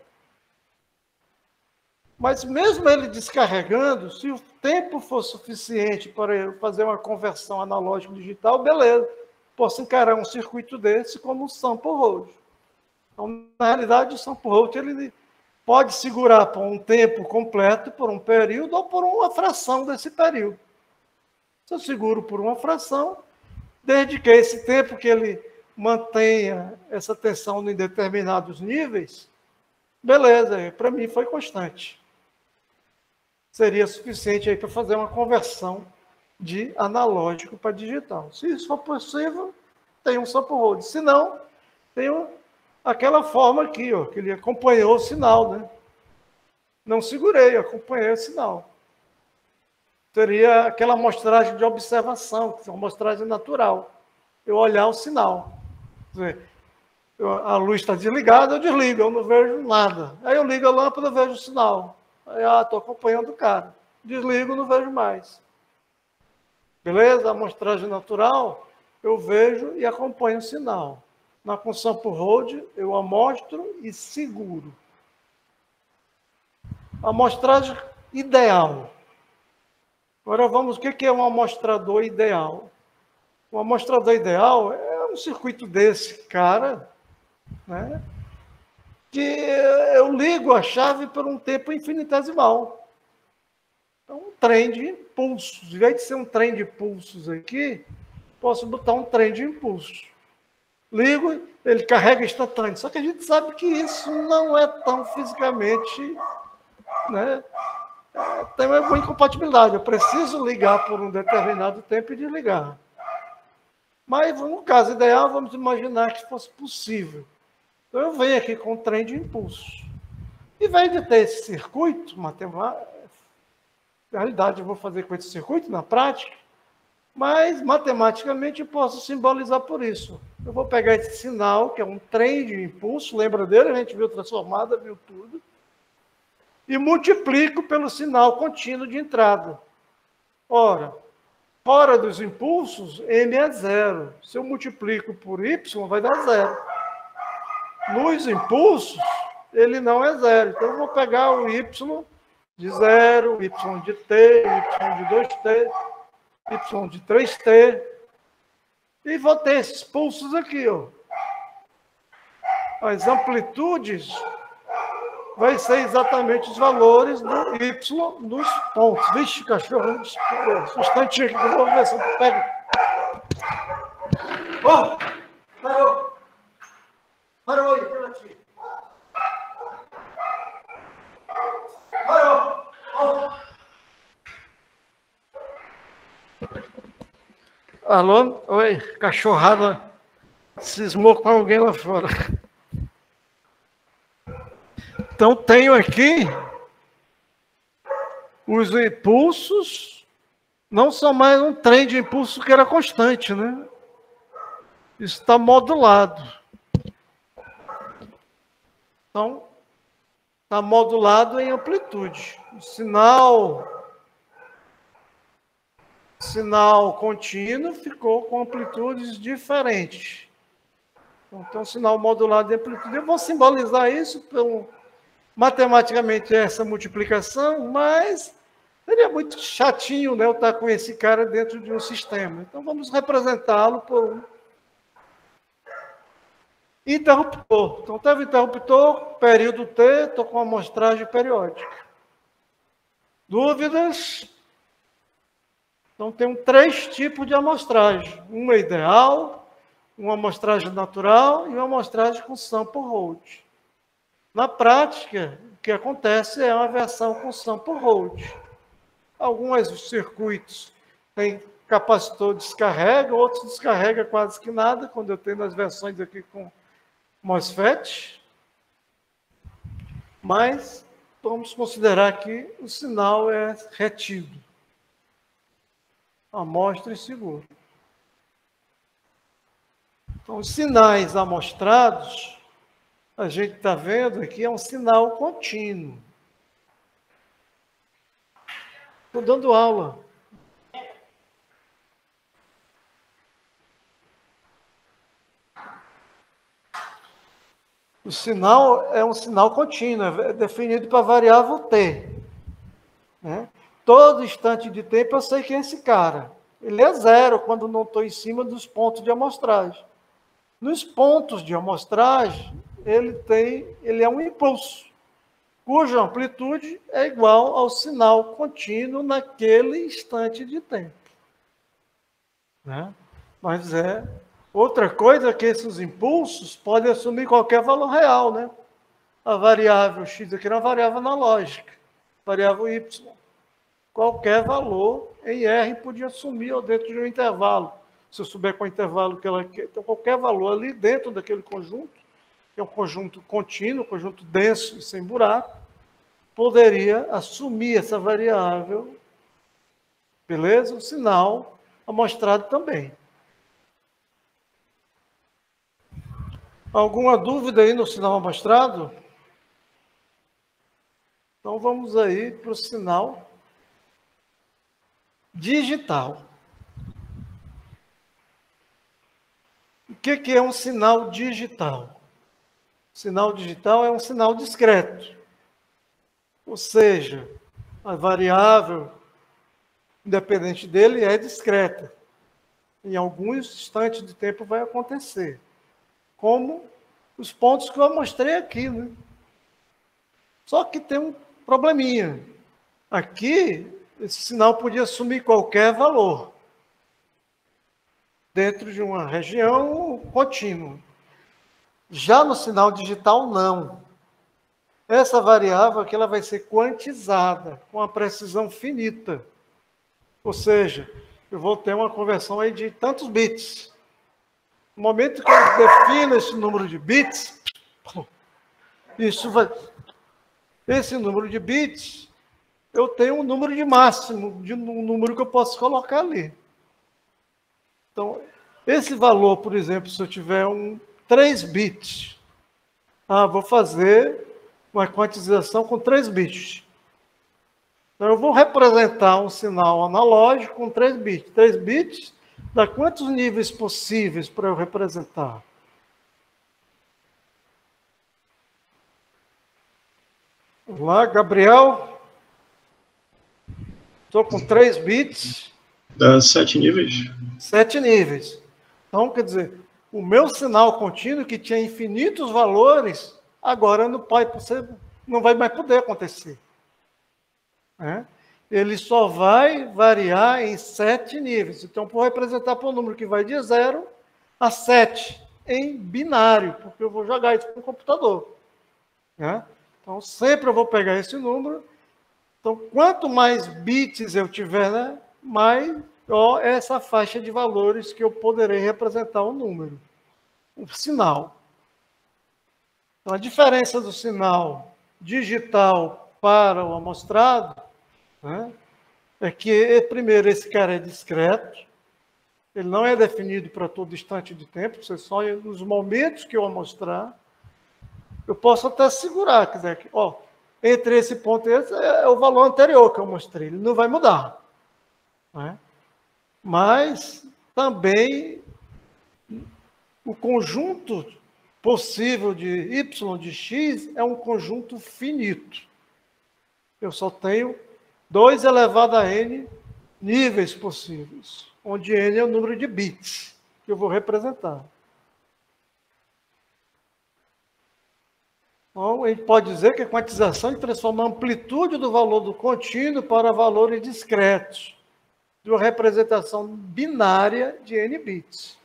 Mas mesmo ele descarregando, se o tempo for suficiente para eu fazer uma conversão analógico-digital, beleza. Posso encarar um circuito desse como um sample hold. Então, na realidade, o sample hold ele pode segurar por um tempo completo, por um período, ou por uma fração desse período. Se eu seguro por uma fração, desde que esse tempo que ele mantenha essa tensão em determinados níveis, beleza, para mim foi constante. Seria suficiente aí para fazer uma conversão de analógico para digital. Se isso for possível, tem um sample hold. Se não, tem aquela forma aqui, ó, que ele acompanhou o sinal, né? Não segurei, acompanhei o sinal. Seria aquela amostragem de observação, que é uma amostragem natural. Eu olhar o sinal. Quer dizer, a luz está desligada, eu desligo, eu não vejo nada. Aí eu ligo a lâmpada, eu vejo o sinal. Aí, estou acompanhando o cara. Desligo, não vejo mais. Beleza? A amostragem natural, eu vejo e acompanho o sinal. Na com sample hold, eu amostro e seguro. Amostragem ideal. Agora vamos, o que é um amostrador ideal? Um amostrador ideal é um circuito desse, cara, né? Que eu ligo a chave por um tempo infinitesimal. Então, um trem de impulsos. Em vez de ser um trem de pulsos aqui, posso botar um trem de impulsos. Ligo, ele carrega instantâneo. Só que a gente sabe que isso não é tão fisicamente, né? Tem uma incompatibilidade. Eu preciso ligar por um determinado tempo e desligar. Mas, no caso ideal, vamos imaginar que fosse possível. Então, eu venho aqui com um trem de impulsos. Em vez de ter esse circuito matemático, na realidade, eu vou fazer com esse circuito na prática, mas, matematicamente, eu posso simbolizar por isso. Eu vou pegar esse sinal, que é um trem de impulso, lembra dele? A gente viu transformada, viu tudo, e multiplico pelo sinal contínuo de entrada. Ora, fora dos impulsos, M é zero. Se eu multiplico por Y, vai dar zero. Nos impulsos, ele não é zero. Então, eu vou pegar o Y de 0, o Y de T, o Y de 2T, Y de 3T, e vou ter esses pulsos aqui, ó. As amplitudes vai ser exatamente os valores do Y nos pontos. Vixe, cachorro, um instantinho aqui que eu vou ver se eu pego. Oh, parou! Parou aí, pela tia. Parou! Oh. Alô? Oi, cachorrada cismou com alguém lá fora. Então, tenho aqui os impulsos, não são mais um trem de impulso que era constante, né? Isso está modulado. Então, está modulado em amplitude. O sinal contínuo ficou com amplitudes diferentes. Então, sinal modulado de amplitude. Eu vou simbolizar isso matematicamente essa multiplicação, mas seria muito chatinho, né, eu estar com esse cara dentro de um sistema. Então, vamos representá-lo por um interruptor. Então, teve interruptor, período T, estou com amostragem periódica. Dúvidas? Então, tem 3 tipos de amostragem. Uma ideal, uma amostragem natural e uma amostragem com sample hold. Na prática, o que acontece é uma versão com sample hold. Alguns circuitos têm capacitor descarrega, outros descarrega quase que nada, quando eu tenho as versões aqui com MOSFET, mas vamos considerar que o sinal é retido. Amostra e seguro. Então, os sinais amostrados, a gente está vendo aqui, é um sinal contínuo. Estou dando aula. O sinal é um sinal contínuo, é definido para a variável t. Né? Todo instante de tempo eu sei que é esse cara. Ele é zero quando não estou em cima dos pontos de amostragem. Nos pontos de amostragem, ele é um impulso, cuja amplitude é igual ao sinal contínuo naquele instante de tempo. Né? Mas outra coisa é que esses impulsos podem assumir qualquer valor real, né? A variável x aqui é uma variável analógica, variável y. Qualquer valor em R podia assumir ou dentro de um intervalo. Se eu souber qual intervalo que ela quer, então qualquer valor ali dentro daquele conjunto, que é um conjunto contínuo, conjunto denso e sem buraco, poderia assumir essa variável, beleza? O sinal amostrado também. Alguma dúvida aí no sinal amostrado? Então vamos aí para o sinal digital. O que é um sinal digital? Sinal digital é um sinal discreto. Ou seja, a variável independente dele é discreta. Em alguns instantes de tempo vai acontecer. Como os pontos que eu mostrei aqui. Né? Só que tem um probleminha. Aqui, esse sinal podia assumir qualquer valor dentro de uma região contínua. Já no sinal digital, não. Essa variável aqui ela vai ser quantizada com uma precisão finita. Ou seja, eu vou ter uma conversão aí de tantos bits. No momento que eu defino esse número de bits, esse número de bits, eu tenho um número de máximo, de um número que eu posso colocar ali. Então, esse valor, por exemplo, se eu tiver 3 bits, vou fazer uma quantização com 3 bits. Então, eu vou representar um sinal analógico com 3 bits. 3 bits dá quantos níveis possíveis para eu representar? Vamos lá, Gabriel. Estou com 3 bits. Dá 7 níveis. 7 níveis. Então, quer dizer, o meu sinal contínuo, que tinha infinitos valores, agora não vai mais poder acontecer. Ele só vai variar em 7 níveis. Então, vou representar por um número que vai de 0 a 7, em binário, porque eu vou jogar isso para o computador. Então, sempre eu vou pegar esse número. Então, quanto mais bits eu tiver, mais essa faixa de valores que eu poderei representar o número, o sinal. Então, a diferença do sinal digital para o amostrado é que, primeiro, esse cara é discreto, ele não é definido para todo instante de tempo, você só nos momentos que eu amostrar, eu posso até segurar, quer dizer, entre esse ponto e esse é o valor anterior que eu mostrei, ele não vai mudar. Mas também o conjunto possível de y de x é um conjunto finito. Eu só tenho 2 elevado a n níveis possíveis, onde n é o número de bits que eu vou representar. Então, a gente pode dizer que a quantização transforma a amplitude do valor do contínuo para valores discretos, de uma representação binária de n bits.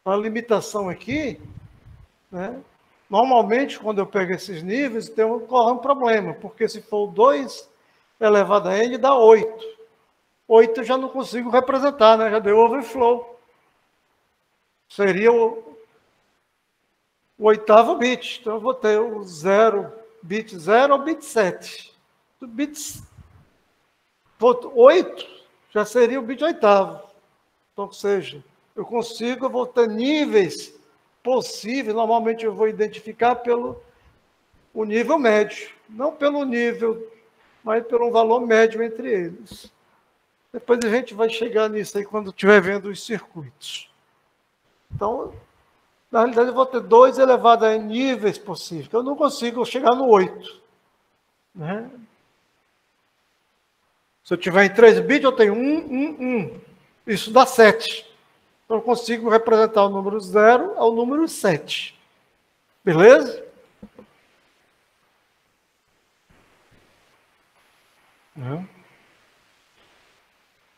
A limitação aqui, normalmente, quando eu pego esses níveis, ocorre um problema, porque se for 2 elevado a n, dá 8. 8 eu já não consigo representar, já deu overflow. Seria o oitavo bit. Então, eu vou ter o 0, bit 0 ao bit 7. O bit 8 já seria o bit oitavo. Então, ou seja, eu vou ter níveis possíveis. Normalmente eu vou identificar pelo o nível médio, não pelo nível, mas pelo valor médio entre eles. Depois a gente vai chegar nisso aí quando estiver vendo os circuitos. Então, na realidade, eu vou ter 2 elevado a níveis possíveis. Eu não consigo chegar no 8. Né? Se eu tiver em 3 bits, eu tenho 1. Isso dá 7. Então, eu consigo representar o número 0 ao número 7. Beleza?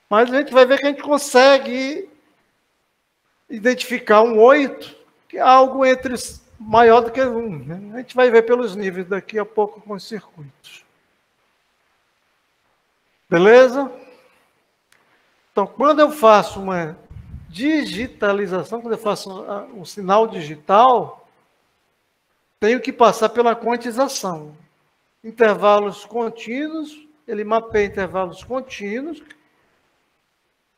Mas a gente vai ver que a gente consegue identificar um 8, que é algo entre maior do que 1. Né? A gente vai ver pelos níveis daqui a pouco com os circuitos. Beleza? Então, quando eu faço uma digitalização, quando eu faço um sinal digital, tenho que passar pela quantização. Intervalos contínuos, ele mapeia intervalos contínuos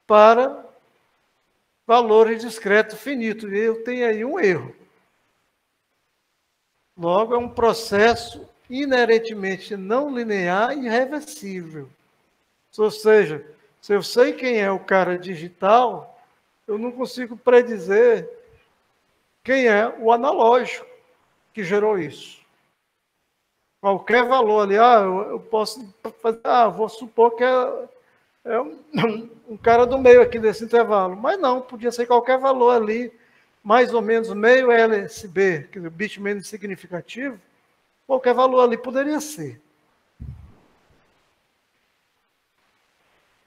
para valores discretos finitos. E eu tenho aí um erro. Logo, é um processo inerentemente não linear e irreversível. Ou seja, se eu sei quem é o cara digital, eu não consigo predizer quem é o analógico que gerou isso. Qualquer valor ali, eu posso fazer, vou supor que é um cara do meio aqui desse intervalo. Mas não, podia ser qualquer valor ali, mais ou menos meio LSB, que é o bit menos significativo, qualquer valor ali poderia ser.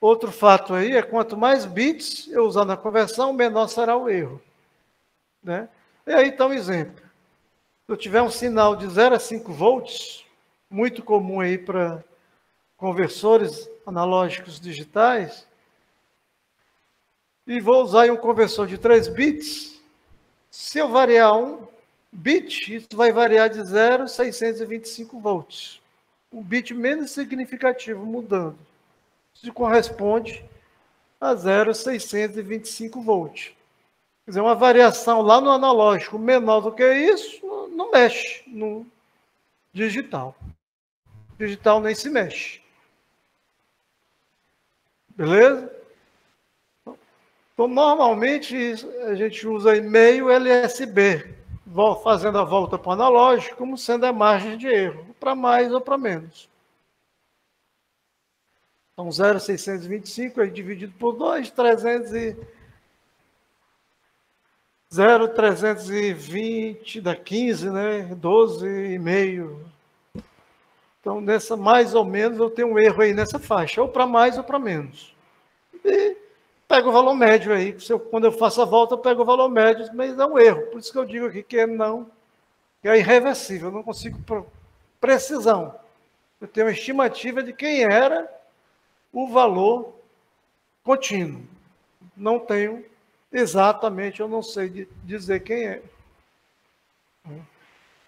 Outro fato aí é quanto mais bits eu usar na conversão, menor será o erro. Né? E aí está um exemplo. Se eu tiver um sinal de 0 a 5 volts, muito comum aí para conversores analógicos digitais, e vou usar um conversor de 3 bits, se eu variar um bit, isso vai variar de 0 a 625 volts. Um bit menos significativo mudando. Isso corresponde a 0,625 volts. Quer dizer, uma variação lá no analógico menor do que isso, não mexe no digital. Digital nem se mexe. Beleza? Então, normalmente, a gente usa meio LSB, fazendo a volta para o analógico, como sendo a margem de erro, para mais ou para menos. Então, 0,625 é dividido por 2, 0,320 dá 15, né? 12,5. Então, nessa mais ou menos, eu tenho um erro aí nessa faixa, ou para mais ou para menos. E pego o valor médio aí. Quando eu faço a volta, eu pego o valor médio, mas é um erro. Por isso que eu digo aqui que é irreversível, eu não consigo precisão. Eu tenho uma estimativa de quem era o valor contínuo. Não tenho exatamente, eu não sei dizer quem é.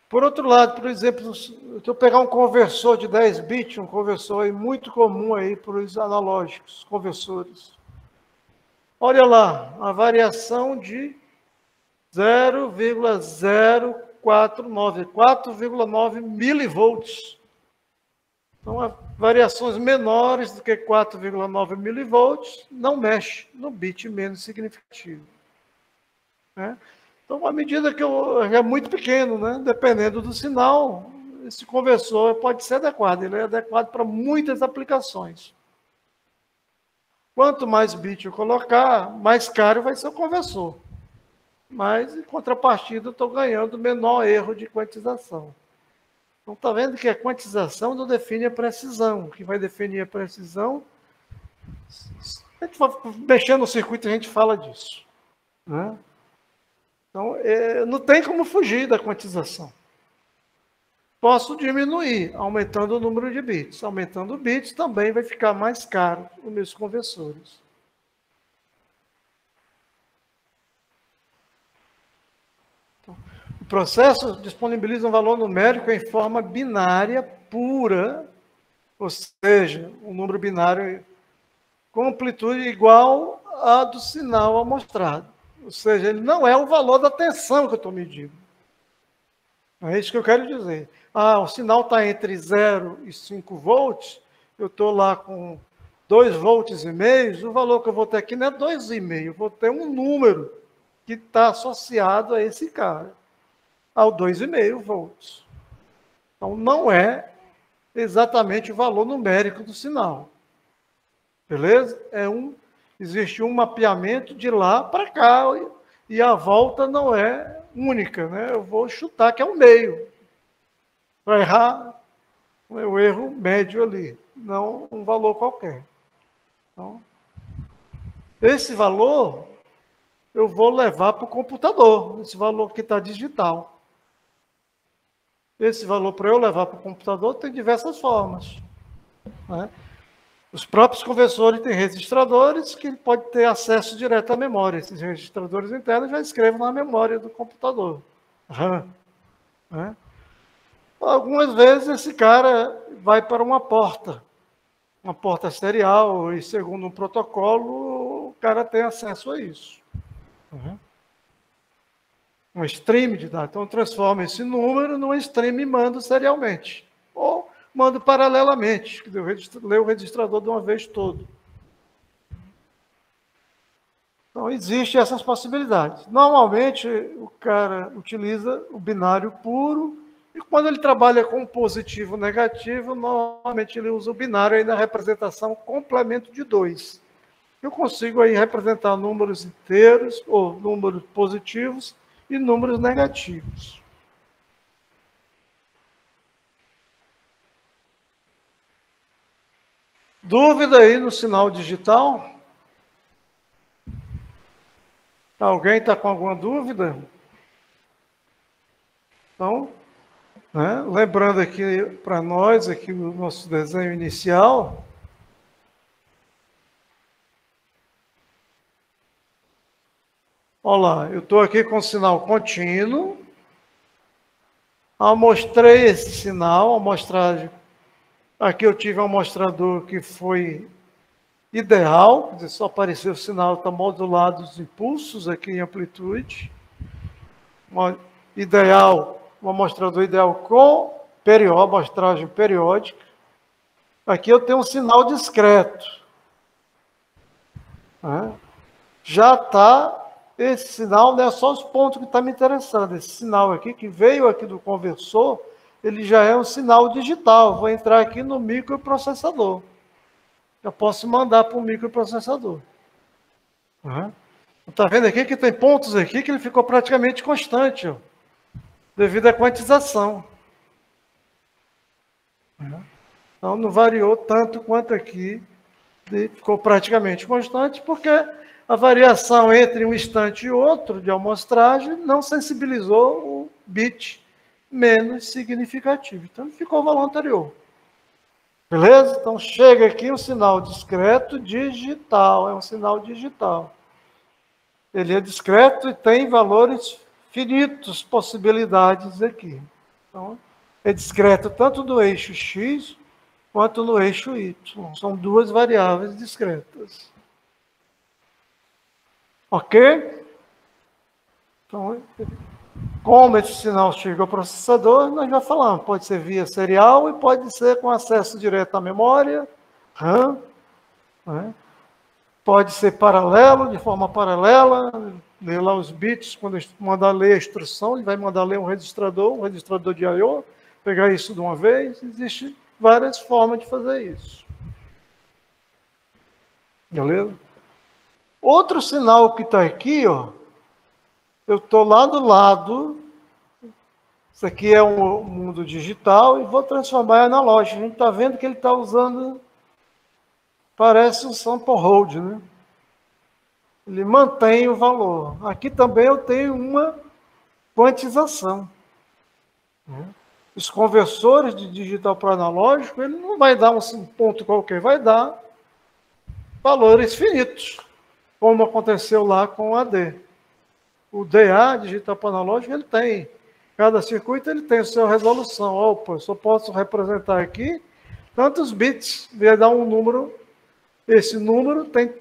Por outro lado, por exemplo, se eu pegar um conversor de 10 bits, um conversor aí muito comum aí para os analógicos, conversores. Olha lá, a variação de 0,049, 4,9 milivolts. Então, variações menores do que 4,9 milivolts não mexe no bit menos significativo. Né? Então, à medida que é muito pequeno, né? Dependendo do sinal, esse conversor pode ser adequado. Ele é adequado para muitas aplicações. Quanto mais bit eu colocar, mais caro vai ser o conversor. Mas, em contrapartida, eu estou ganhando menor erro de quantização. Então, está vendo que a quantização não define a precisão. O que vai definir a precisão, a gente vai mexendo no circuito, a gente fala disso. Né? Então, não tem como fugir da quantização. Posso diminuir, aumentando o número de bits. Aumentando bits, também vai ficar mais caro os meus conversores. Então, o processo disponibiliza um valor numérico em forma binária pura, ou seja, um número binário com amplitude igual à do sinal amostrado. Ou seja, ele não é o valor da tensão que eu estou medindo. É isso que eu quero dizer. Ah, o sinal está entre 0 e 5 volts, eu estou lá com 2 volts e meio, o valor que eu vou ter aqui não é 2,5, eu vou ter um número que está associado a esse cara, ao 2,5 volts. Então, não é exatamente o valor numérico do sinal. Beleza? Existe um mapeamento de lá para cá, e a volta não é única, né? Eu vou chutar que é o meio, para errar o erro médio ali, não um valor qualquer. Então, esse valor eu vou levar para o computador, esse valor que está digital. Esse valor, para eu levar para o computador, tem diversas formas, né? Os próprios conversores têm registradores que pode ter acesso direto à memória. Esses registradores internos já escrevem na memória do computador, RAM, né? Algumas vezes esse cara vai para uma porta serial, e segundo um protocolo, o cara tem acesso a isso. Uhum. Um stream de dados. Então, transforma esse número num stream e manda serialmente. Ou mando paralelamente, que lê o registrador de uma vez todo. Então, existem essas possibilidades. Normalmente, o cara utiliza o binário puro, e quando ele trabalha com positivo e negativo, normalmente ele usa o binário aí na representação complemento de 2. Eu consigo aí representar números inteiros, ou números positivos, e números negativos. Dúvida aí no sinal digital? Alguém está com alguma dúvida? Então, né, lembrando aqui para nós, aqui o nosso desenho inicial. Olha lá, eu estou aqui com o sinal contínuo. Amostrei esse sinal, amostragem. Aqui eu tive um amostrador que foi ideal, quer dizer, só apareceu o sinal, está modulado os impulsos aqui em amplitude. Ideal, um amostrador ideal com amostragem periódica. Aqui eu tenho um sinal discreto. Já está, esse sinal não é só os pontos que estão me interessando. Esse sinal aqui, que veio aqui do conversor, ele já é um sinal digital. Vou entrar aqui no microprocessador. Eu posso mandar para o microprocessador. Está vendo aqui que tem pontos aqui que ele ficou praticamente constante, ó, devido à quantização. Então, não variou tanto quanto aqui, ficou praticamente constante, porque a variação entre um instante e outro de amostragem não sensibilizou o bit menos significativo. Então, ficou o valor anterior. Beleza? Então, chega aqui um sinal discreto digital. É um sinal digital. Ele é discreto e tem valores finitos, possibilidades aqui. Então, é discreto tanto no eixo X quanto no eixo Y. São duas variáveis discretas. Ok? Então, como esse sinal chega ao processador, nós já falamos. Pode ser via serial e pode ser com acesso direto à memória, RAM, né? Pode ser paralelo, de forma paralela, ler lá os bits, quando mandar ler a instrução, ele vai mandar ler um registrador de I/O, pegar isso de uma vez. Existem várias formas de fazer isso. Beleza? Outro sinal que está aqui, ó, eu estou lá do lado, isso aqui é um mundo digital, e vou transformar em analógico. A gente está vendo que ele está usando, parece um sample hold, né? Ele mantém o valor. Aqui também eu tenho uma quantização. Os conversores de digital para analógico, ele não vai dar um ponto qualquer, vai dar valores finitos, como aconteceu lá com o AD. O DA, digital para analógico, ele tem Cada circuito ele tem a sua resolução. Opa, eu só posso representar aqui tantos bits, vai dar um número. Esse número tem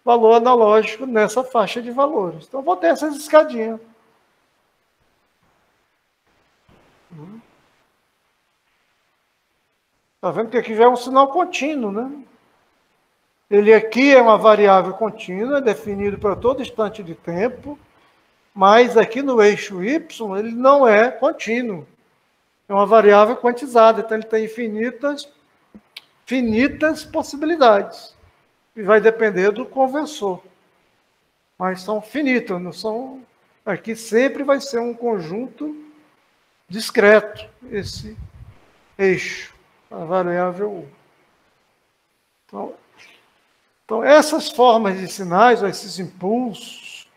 valor analógico nessa faixa de valores. Então, vou ter essas escadinhas. Está vendo que aqui já é um sinal contínuo, né? Ele aqui é uma variável contínua, definido para todo instante de tempo, mas aqui no eixo Y ele não é contínuo. É uma variável quantizada, então ele tem finitas possibilidades. E vai depender do conversor. Mas são finitas, não são... Aqui sempre vai ser um conjunto discreto, esse eixo, a variável U. Então, essas formas de sinais, esses impulsos,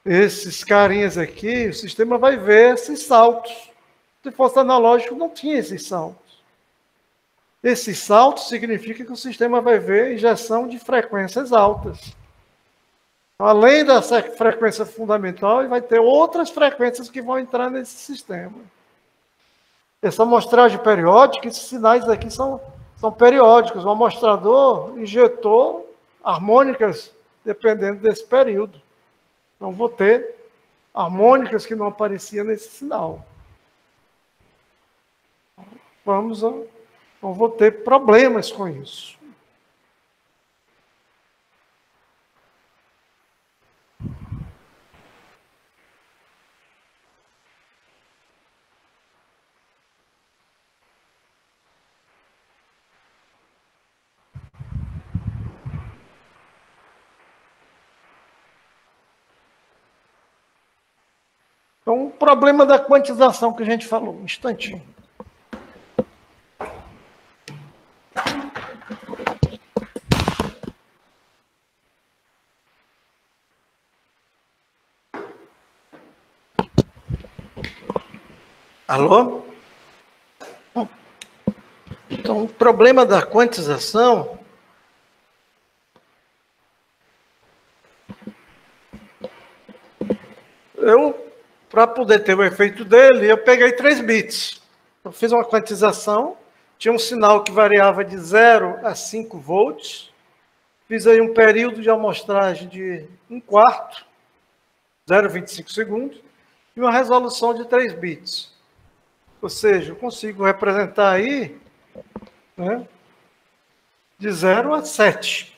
esses carinhas aqui, o sistema vai ver esses saltos. Se fosse analógico, não tinha esses saltos. Esses saltos significa que o sistema vai ver injeção de frequências altas. Além dessa frequência fundamental, ele vai ter outras frequências que vão entrar nesse sistema. Essa amostragem periódica, esses sinais aqui são periódicos. O amostrador injetou harmônicas dependendo desse período. Então, vou ter harmônicas que não apareciam nesse sinal. Então, vou ter problemas com isso. Então, o problema da quantização que a gente falou, um instantinho. Alô? Então, o problema da quantização para poder ter o efeito dele, eu peguei 3 bits. Eu fiz uma quantização, tinha um sinal que variava de 0 a 5 volts, fiz aí um período de amostragem de 1/4, 0,25 segundos, e uma resolução de 3 bits. Ou seja, eu consigo representar aí, né, de 0 a 7.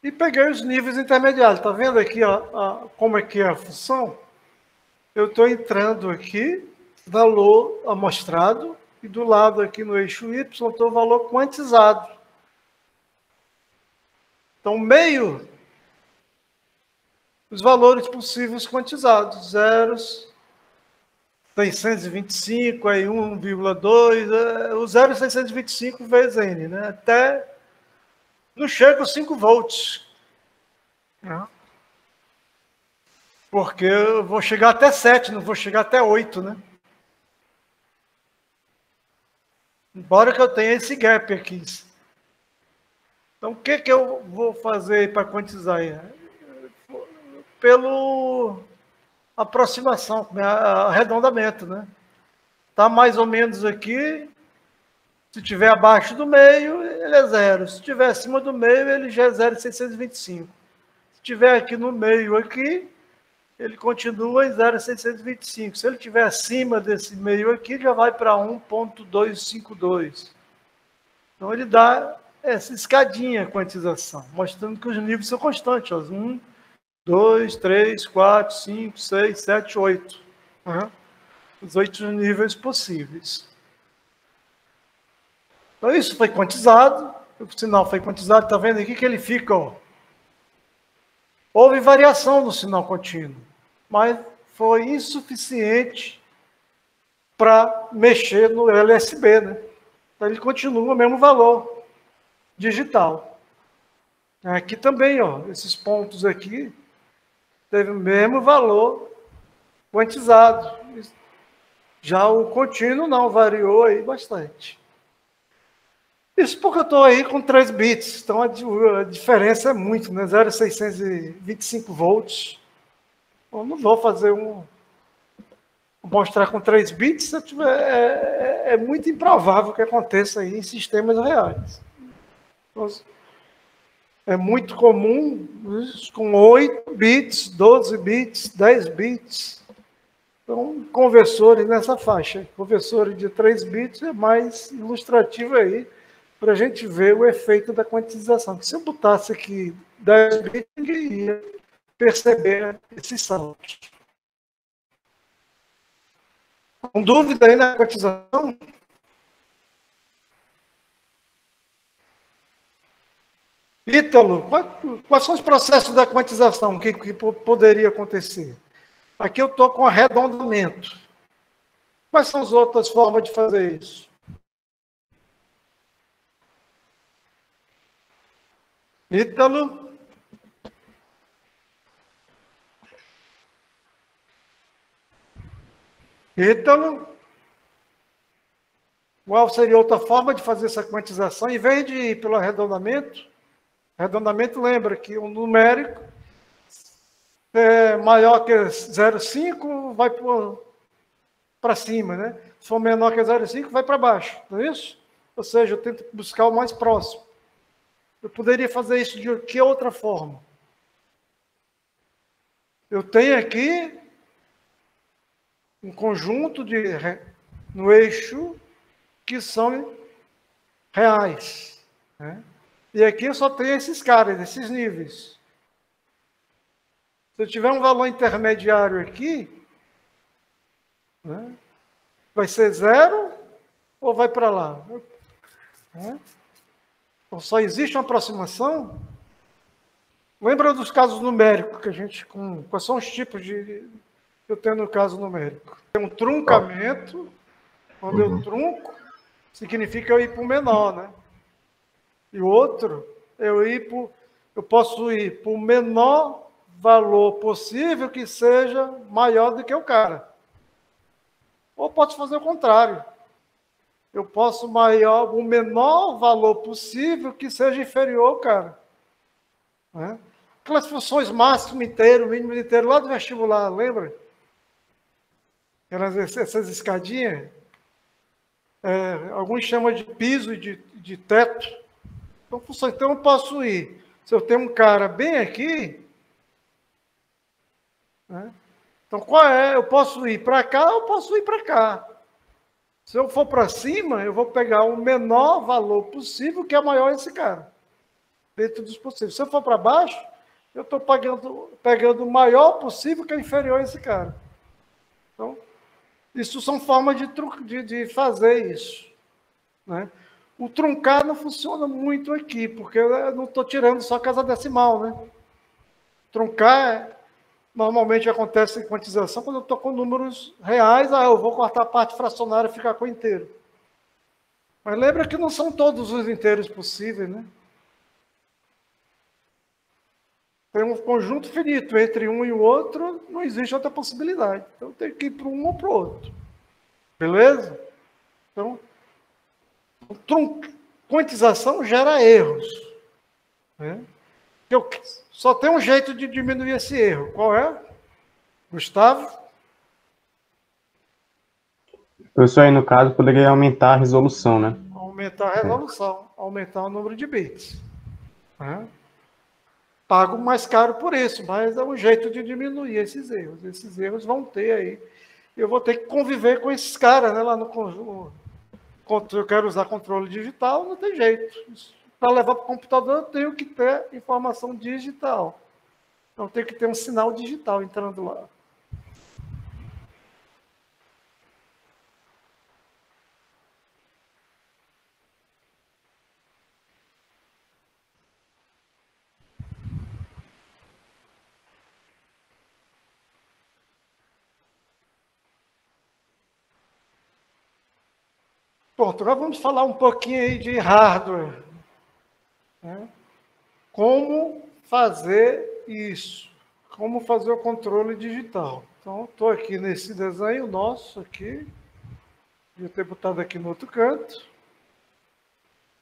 E peguei os níveis intermediários. Está vendo aqui como é que é a função? Eu estou entrando aqui, valor amostrado, e do lado aqui no eixo Y, estou o valor quantizado. Então, meio, os valores possíveis quantizados, zeros, 625, aí 1,2, o 0,625 vezes N, né? Até não chega aos 5 volts. Né? Porque eu vou chegar até 7, não vou chegar até 8, né? Embora que eu tenha esse gap aqui. Então, o que eu vou fazer para quantizar aí? Pelo aproximação, arredondamento, né? Está mais ou menos aqui. Se estiver abaixo do meio, ele é 0. Se estiver acima do meio, ele já é 0,625. Se estiver aqui no meio, aqui, ele continua em 0,625. Se ele estiver acima desse meio aqui, já vai para 1,252. Então, ele dá essa escadinha quantização, mostrando que os níveis são constantes. Ó. 1, 2, 3, 4, 5, 6, 7, 8. Os 8 níveis possíveis. Então, isso foi quantizado, o sinal foi quantizado, está vendo aqui que ele fica, ó. Houve variação no sinal contínuo, mas foi insuficiente para mexer no LSB, né? Então, ele continua o mesmo valor digital. Aqui também, ó, esses pontos aqui, teve o mesmo valor quantizado. Já o contínuo não, variou aí bastante. Isso porque eu estou aí com 3 bits, então a diferença é muito, né? 0,625 volts. Eu não vou fazer mostrar com 3 bits, é muito improvável que aconteça aí em sistemas reais. Então, é muito comum com 8 bits, 12 bits, 10 bits. Então, conversores nessa faixa. Conversores de 3 bits é mais ilustrativo aí, para a gente ver o efeito da quantização. Se eu botasse aqui 10 bits, ninguém ia perceber esses saltos. Com dúvida aí na quantização? Ítalo, quais são os processos da quantização que poderia acontecer? Aqui eu estou com arredondamento. Quais são as outras formas de fazer isso? Ítalo? Ítalo? Qual seria outra forma de fazer essa quantização? Em vez de ir pelo arredondamento, lembra que o numérico é maior que 0,5, vai para cima, né? Se for menor que 0,5, vai para baixo, não é isso? Ou seja, eu tento buscar o mais próximo. Eu poderia fazer isso de que outra forma? Eu tenho aqui um conjunto no eixo que são reais, né? E aqui eu só tenho esses caras, esses níveis. Se eu tiver um valor intermediário aqui, né, vai ser 0 ou vai para lá? Né? Então, só existe uma aproximação. Lembra dos casos numéricos que a gente... Quais são os tipos que eu tenho no caso numérico? Tem um truncamento, quando eu trunco, significa eu ir para o menor, né? E o outro, eu posso ir para o menor valor possível que seja maior do que o cara. Ou posso fazer o contrário. Eu posso o menor valor possível que seja inferior ao cara. Né? Aquelas funções máximo inteiro, mínimo inteiro, lá do vestibular, lembra? Essas escadinhas. Alguns chamam de piso e de teto. Então eu posso ir. Se eu tenho um cara bem aqui, né? Então qual é? Eu posso ir para cá ou posso ir para cá. Se eu for para cima, eu vou pegar o menor valor possível, que é maior esse cara. Dentro dos possíveis. Se eu for para baixo, eu estou pegando o maior possível, que é inferior a esse cara. Então, isso são formas de fazer isso. Né? O truncar não funciona muito aqui, porque eu não estou tirando só casa decimal, né? Truncar normalmente acontece em quantização quando eu estou com números reais, eu vou cortar a parte fracionária e ficar com o inteiro. Mas lembra que não são todos os inteiros possíveis, né? Tem um conjunto finito entre um e o outro, não existe outra possibilidade. Então eu tenho que ir para um ou para o outro. Beleza? Então, quantização gera erros. Né? Só tem um jeito de diminuir esse erro. Qual é? Gustavo? Professor, aí no caso, poderia aumentar a resolução, né? Aumentar a resolução, aumentar o número de bits. Né? Pago mais caro por isso, mas é um jeito de diminuir esses erros. Esses erros vão ter aí. Eu vou ter que conviver com esses caras, né, lá no conjunto. Eu quero usar controle digital, não tem jeito. Para levar para o computador, eu tenho que ter informação digital. Então, tem que ter um sinal digital entrando lá. Pronto, agora vamos falar um pouquinho aí de hardware. Né? Como fazer isso? Como fazer o controle digital? Então, estou aqui nesse desenho nosso aqui. Devia ter botado aqui no outro canto.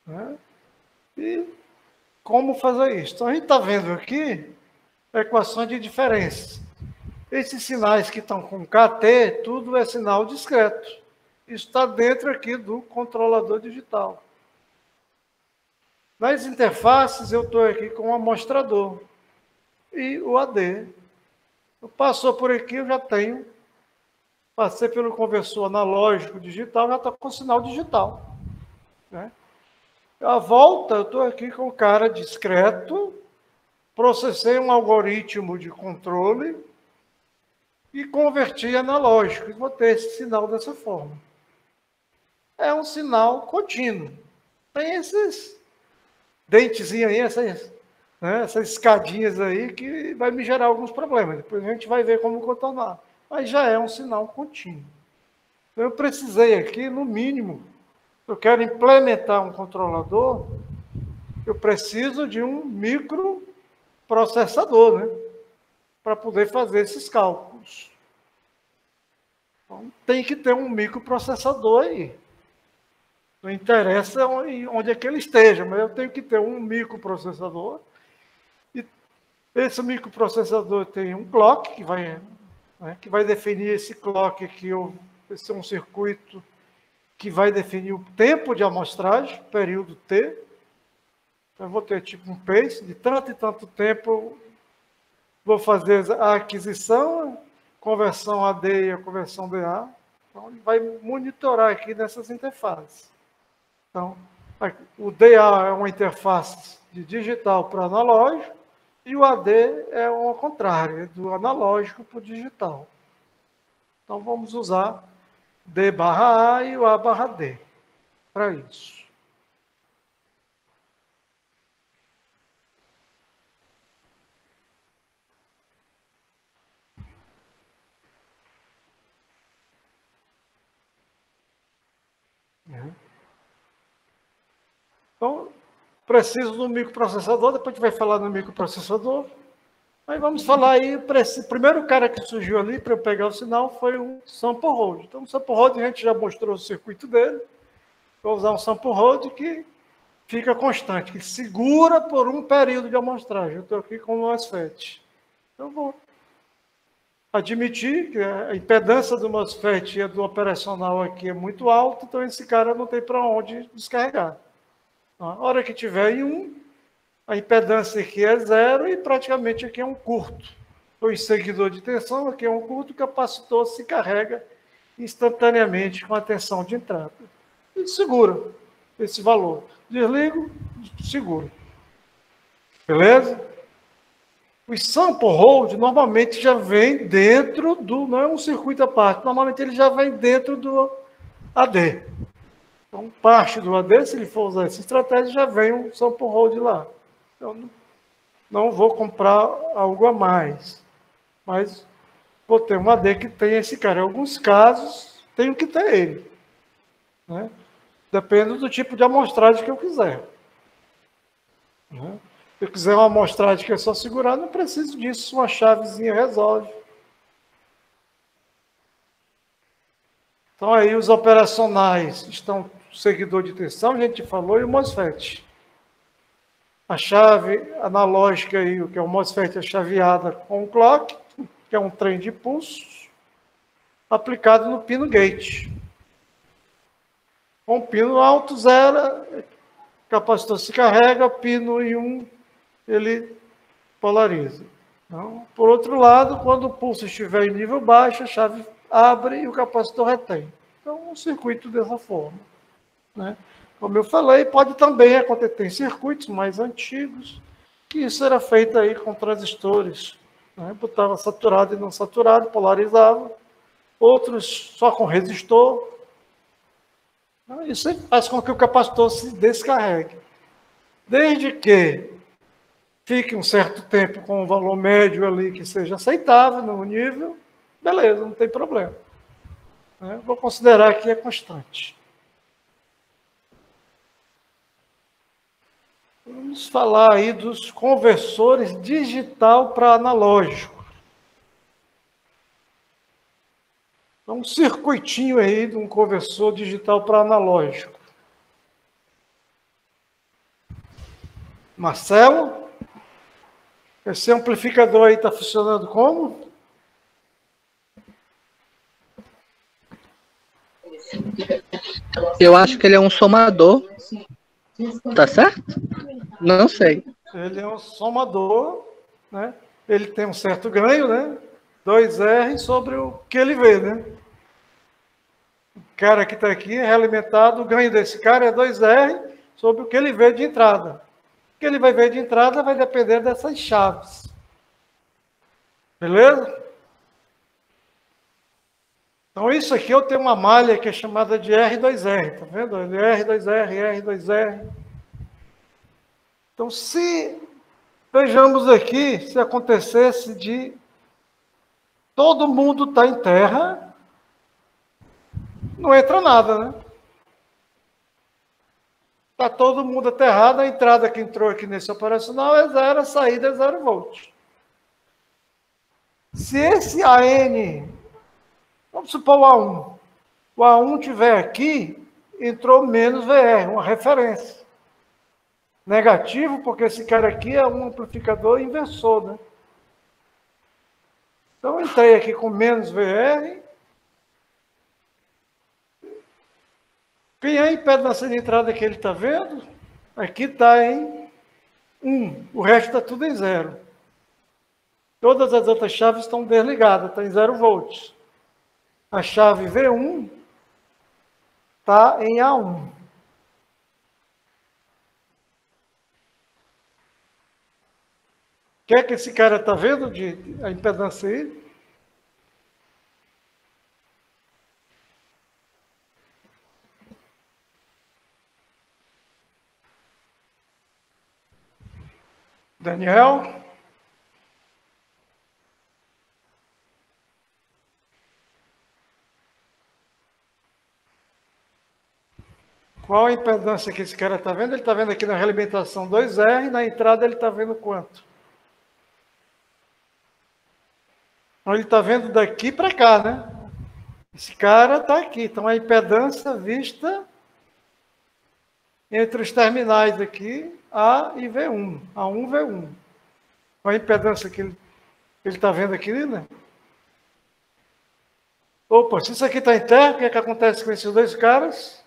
Né? E como fazer isso? Então, a gente está vendo aqui equações de diferença. Esses sinais que estão com KT, tudo é sinal discreto. Isso está dentro aqui do controlador digital. Nas interfaces, eu estou aqui com o amostrador e o AD. Passou por aqui, eu já tenho. Passei pelo conversor analógico digital, já está com sinal digital. Né? A volta, eu estou aqui com o cara discreto, processei um algoritmo de controle e converti analógico. E vou ter esse sinal dessa forma. É um sinal contínuo. Tem esses dentezinhos aí, essas escadinhas aí, que vai me gerar alguns problemas. Depois a gente vai ver como contornar. Mas já é um sinal contínuo. Então, eu precisei aqui, no mínimo, eu quero implementar um controlador, eu preciso de um microprocessador, né? Para poder fazer esses cálculos. Então, tem que ter um microprocessador aí. Não interessa onde é que ele esteja, mas eu tenho que ter um microprocessador. E esse microprocessador tem um clock, que vai definir esse clock aqui, esse é um circuito que vai definir o tempo de amostragem, período T. Então, eu vou ter tipo um pace, de tanto e tanto tempo eu vou fazer a aquisição, conversão AD e a conversão DA. Então, ele vai monitorar aqui nessas interfaces. Então, o DA é uma interface de digital para analógico e o AD é ao contrário, é do analógico para o digital. Então, vamos usar D/A e o A/D para isso. Então, preciso do microprocessador, depois a gente vai falar no microprocessador. Aí vamos falar aí, o primeiro cara que surgiu ali para eu pegar o sinal foi o sample hold. Então, o sample hold a gente já mostrou o circuito dele. Vou usar um sample hold que fica constante, que segura por um período de amostragem. Eu estou aqui com o MOSFET. Eu vou admitir que a impedância do MOSFET e a do operacional aqui é muito alta, então esse cara não tem para onde descarregar. A hora que tiver em 1, a impedância aqui é 0 e praticamente aqui é um curto. O seguidor de tensão aqui é um curto, o capacitor se carrega instantaneamente com a tensão de entrada. E segura esse valor. Desligo, seguro. Beleza? O sample hold normalmente já vem dentro do... Não é um circuito à parte. Normalmente ele já vem dentro do AD. Então, parte do AD, se ele for usar essa estratégia, já vem um sample hold lá. Então, não vou comprar algo a mais. Mas vou ter um AD que tem esse cara. Em alguns casos, tenho que ter ele. Né? Depende do tipo de amostragem que eu quiser. Né? Se eu quiser uma amostragem que é só segurar, não preciso disso. Uma chavezinha resolve. Então, aí os operacionais estão seguidor de tensão, a gente falou, e o MOSFET. A chave analógica aí, que é o MOSFET, é chaveada com o clock, que é um trem de pulsos, aplicado no pino gate. Com o pino alto, 0, o capacitor se carrega, pino em 1, ele polariza. Então, por outro lado, quando o pulso estiver em nível baixo, a chave abre e o capacitor retém. Então, um circuito dessa forma. Né? Como eu falei, pode também acontecer em circuitos mais antigos, que isso era feito aí com transistores. Né? Botava saturado e não saturado, polarizava. Outros só com resistor. Isso faz com que o capacitor se descarregue. Desde que fique um certo tempo com um valor médio ali que seja aceitável no nível, beleza, não tem problema. Vou considerar que é constante. Vamos falar aí dos conversores digital para analógico. Então, um circuitinho aí de um conversor digital para analógico. Marcelo, esse amplificador aí está funcionando como? Eu acho que ele é um somador. Tá certo? Não sei. Ele é um somador, né? Ele tem um certo ganho, né? 2R sobre o que ele vê, né? O cara que está aqui é realimentado, o ganho desse cara é 2R sobre o que ele vê de entrada. O que ele vai ver de entrada vai depender dessas chaves. Beleza? Então, isso aqui eu tenho uma malha que é chamada de R2R, tá vendo? R2R, R2R. Então, se vejamos aqui, se acontecesse de todo mundo estar em terra, não entra nada, né? Está todo mundo aterrado, a entrada que entrou aqui nesse operacional é 0, a saída é 0 volts. Se esse AN, vamos supor o A1 tiver aqui, entrou menos VR, uma referência. Negativo, porque esse cara aqui é um amplificador inversor, né? Então, eu entrei aqui com menos VR. Quem é a impedância de entrada que ele está vendo? Aqui está em 1, o resto está tudo em 0. Todas as outras chaves estão desligadas, está em 0 volts. A chave V1 está em A1. O que é que esse cara está vendo de a impedância aí? Daniel? Qual a impedância que esse cara está vendo? Ele está vendo aqui na realimentação 2R, na entrada ele está vendo quanto? Então, ele está vendo daqui para cá, né? Esse cara está aqui. Então, a impedância vista entre os terminais aqui, A e V1. A1, V1. Qual a impedância que ele está vendo aqui, né? Opa, se isso aqui está em terra, o que é que acontece com esses dois caras?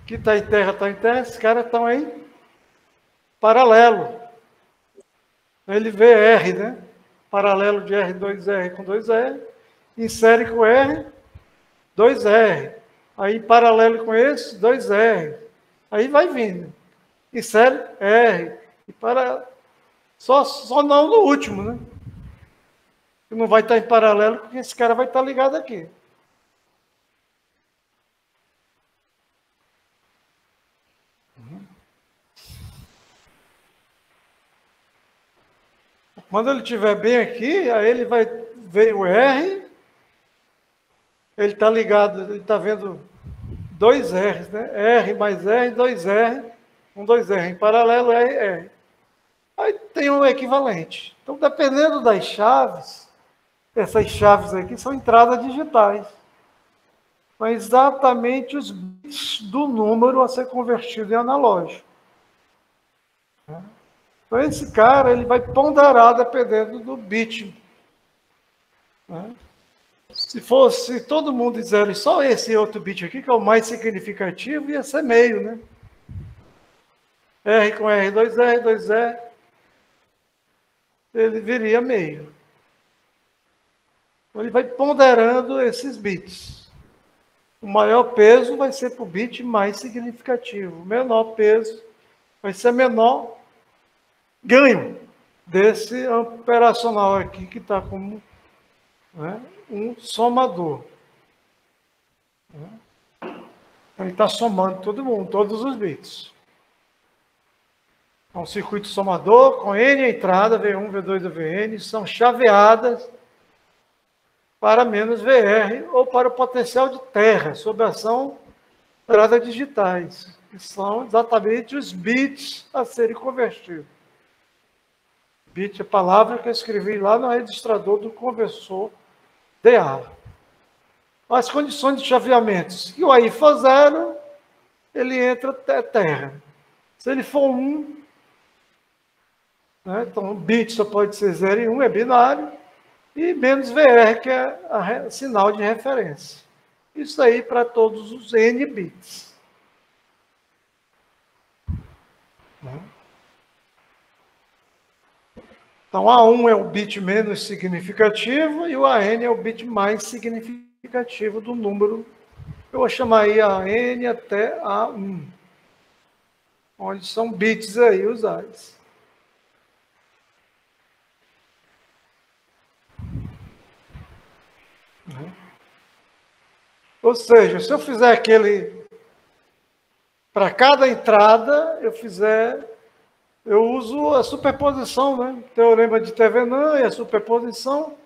Que está em terra, esses caras estão em paralelo. Ele vê R, né? Paralelo de R2R com 2R, insere com R, 2R. Aí, em paralelo com esse, 2R. Aí vai vindo. Insere R. E para... só não no último, né? Que não vai estar em paralelo, porque esse cara vai estar ligado aqui. Quando ele estiver bem aqui, aí ele vai ver o R, ele está ligado, ele está vendo 2 R's, né? R mais R, 2R, com 2R em paralelo, R, R. Aí tem um equivalente. Então, dependendo das chaves, essas chaves aqui são entradas digitais. São exatamente os bits do número a ser convertido em analógico. Então, esse cara ele vai ponderar dependendo do bit. Se todo mundo disser só esse outro bit aqui, que é o mais significativo, ia ser meio, né? R com R, 2R, 2R, ele viria meio. Então, ele vai ponderando esses bits. O maior peso vai ser para o bit mais significativo. O menor peso vai ser menor ganho desse operacional aqui, que está como, né, um somador. Então, ele está somando todo mundo, todos os bits. Então, um circuito somador com N entrada, V1, V2 e Vn, são chaveadas para menos VR ou para o potencial de terra, sob ação de entradas digitais, que são exatamente os bits a serem convertidos. Bit é a palavra que eu escrevi lá no registrador do conversor DA. As condições de chaveamento. Se o AI for 0, ele entra terra. Se ele for 1, né, então o bit só pode ser 0 e 1, é binário. e menos VR, que é sinal de referência. Isso aí para todos os N bits. Então, A1 é o bit menos significativo e o AN é o bit mais significativo do número. Eu vou chamar aí AN até A1, onde são bits aí usados. Ou seja, se eu fizer aquele... Para cada entrada, eu uso a superposição, né? Teorema de Thevenin e a superposição.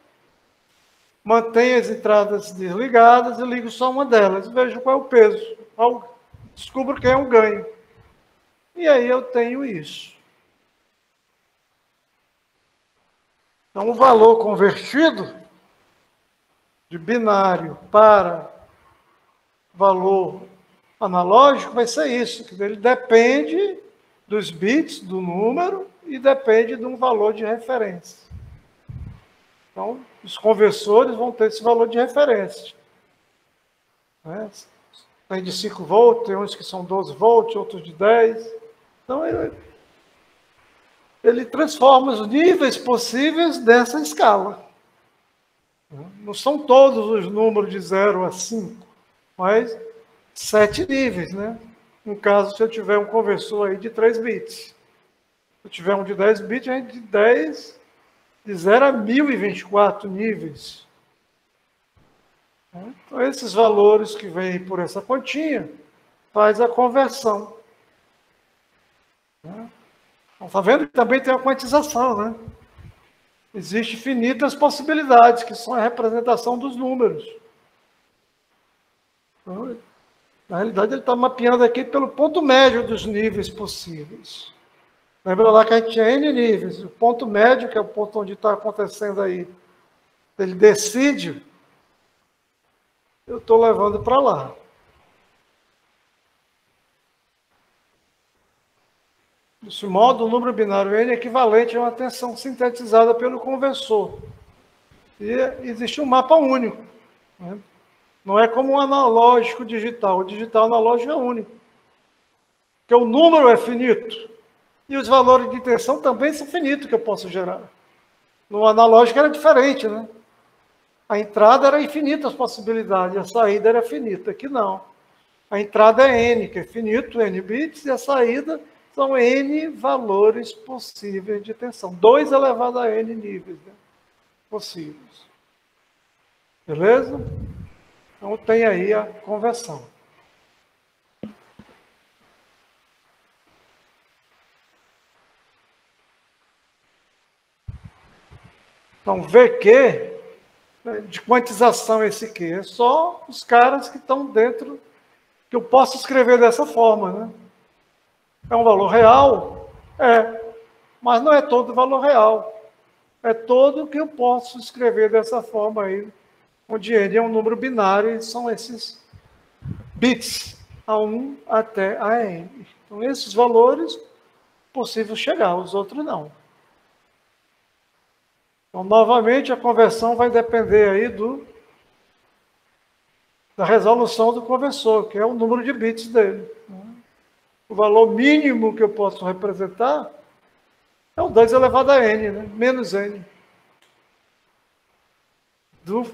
Mantenho as entradas desligadas e ligo só uma delas. Vejo qual é o peso. Descubro quem é o ganho. E aí eu tenho isso. Então, o valor convertido de binário para valor analógico vai ser isso. Ele depende dos bits do número e depende de um valor de referência. Então, os conversores vão ter esse valor de referência. Né? Tem de 5 volts, tem uns que são 12 volts, outros de 10. Então, ele transforma os níveis possíveis dessa escala. Não são todos os números de 0 a 5, mas 7 níveis, né? No caso, se eu tiver um conversor aí de 3 bits. Se eu tiver um de 10 bits, é de 0 a 1024 níveis. Então, esses valores que vêm por essa continha, faz a conversão. Então, está vendo que também tem a quantização, né? Existem infinitas possibilidades, que são a representação dos números. Então, na realidade, ele está mapeando aqui pelo ponto médio dos níveis possíveis. Lembra lá que a gente tinha N níveis. O ponto médio, que é o ponto onde está acontecendo aí, ele decide, eu estou levando para lá. Desse modo, o número binário N é equivalente a uma tensão sintetizada pelo conversor. E existe um mapa único. Né? Não é como um analógico digital. O digital analógico é único. Porque o número é finito. E os valores de tensão também são finitos que eu posso gerar. No analógico era diferente, né? A entrada era infinita as possibilidades, a saída era finita. Aqui não. A entrada é N, que é finito, N bits, e a saída são N valores possíveis de tensão. 2 elevado a N níveis, né? Possíveis. Beleza? Então tem aí a conversão. Então, VQ, de quantização esse Q, é só os caras que estão dentro, que eu posso escrever dessa forma, né? É um valor real? É, mas não é todo valor real. É todo que eu posso escrever dessa forma aí, onde N é um número binário e são esses bits, A1 até a N. Então, esses valores, possível chegar, os outros não. Então, novamente, a conversão vai depender aí da resolução do conversor, que é o número de bits dele. O valor mínimo que eu posso representar é o 2 elevado a N, né? Menos N. Do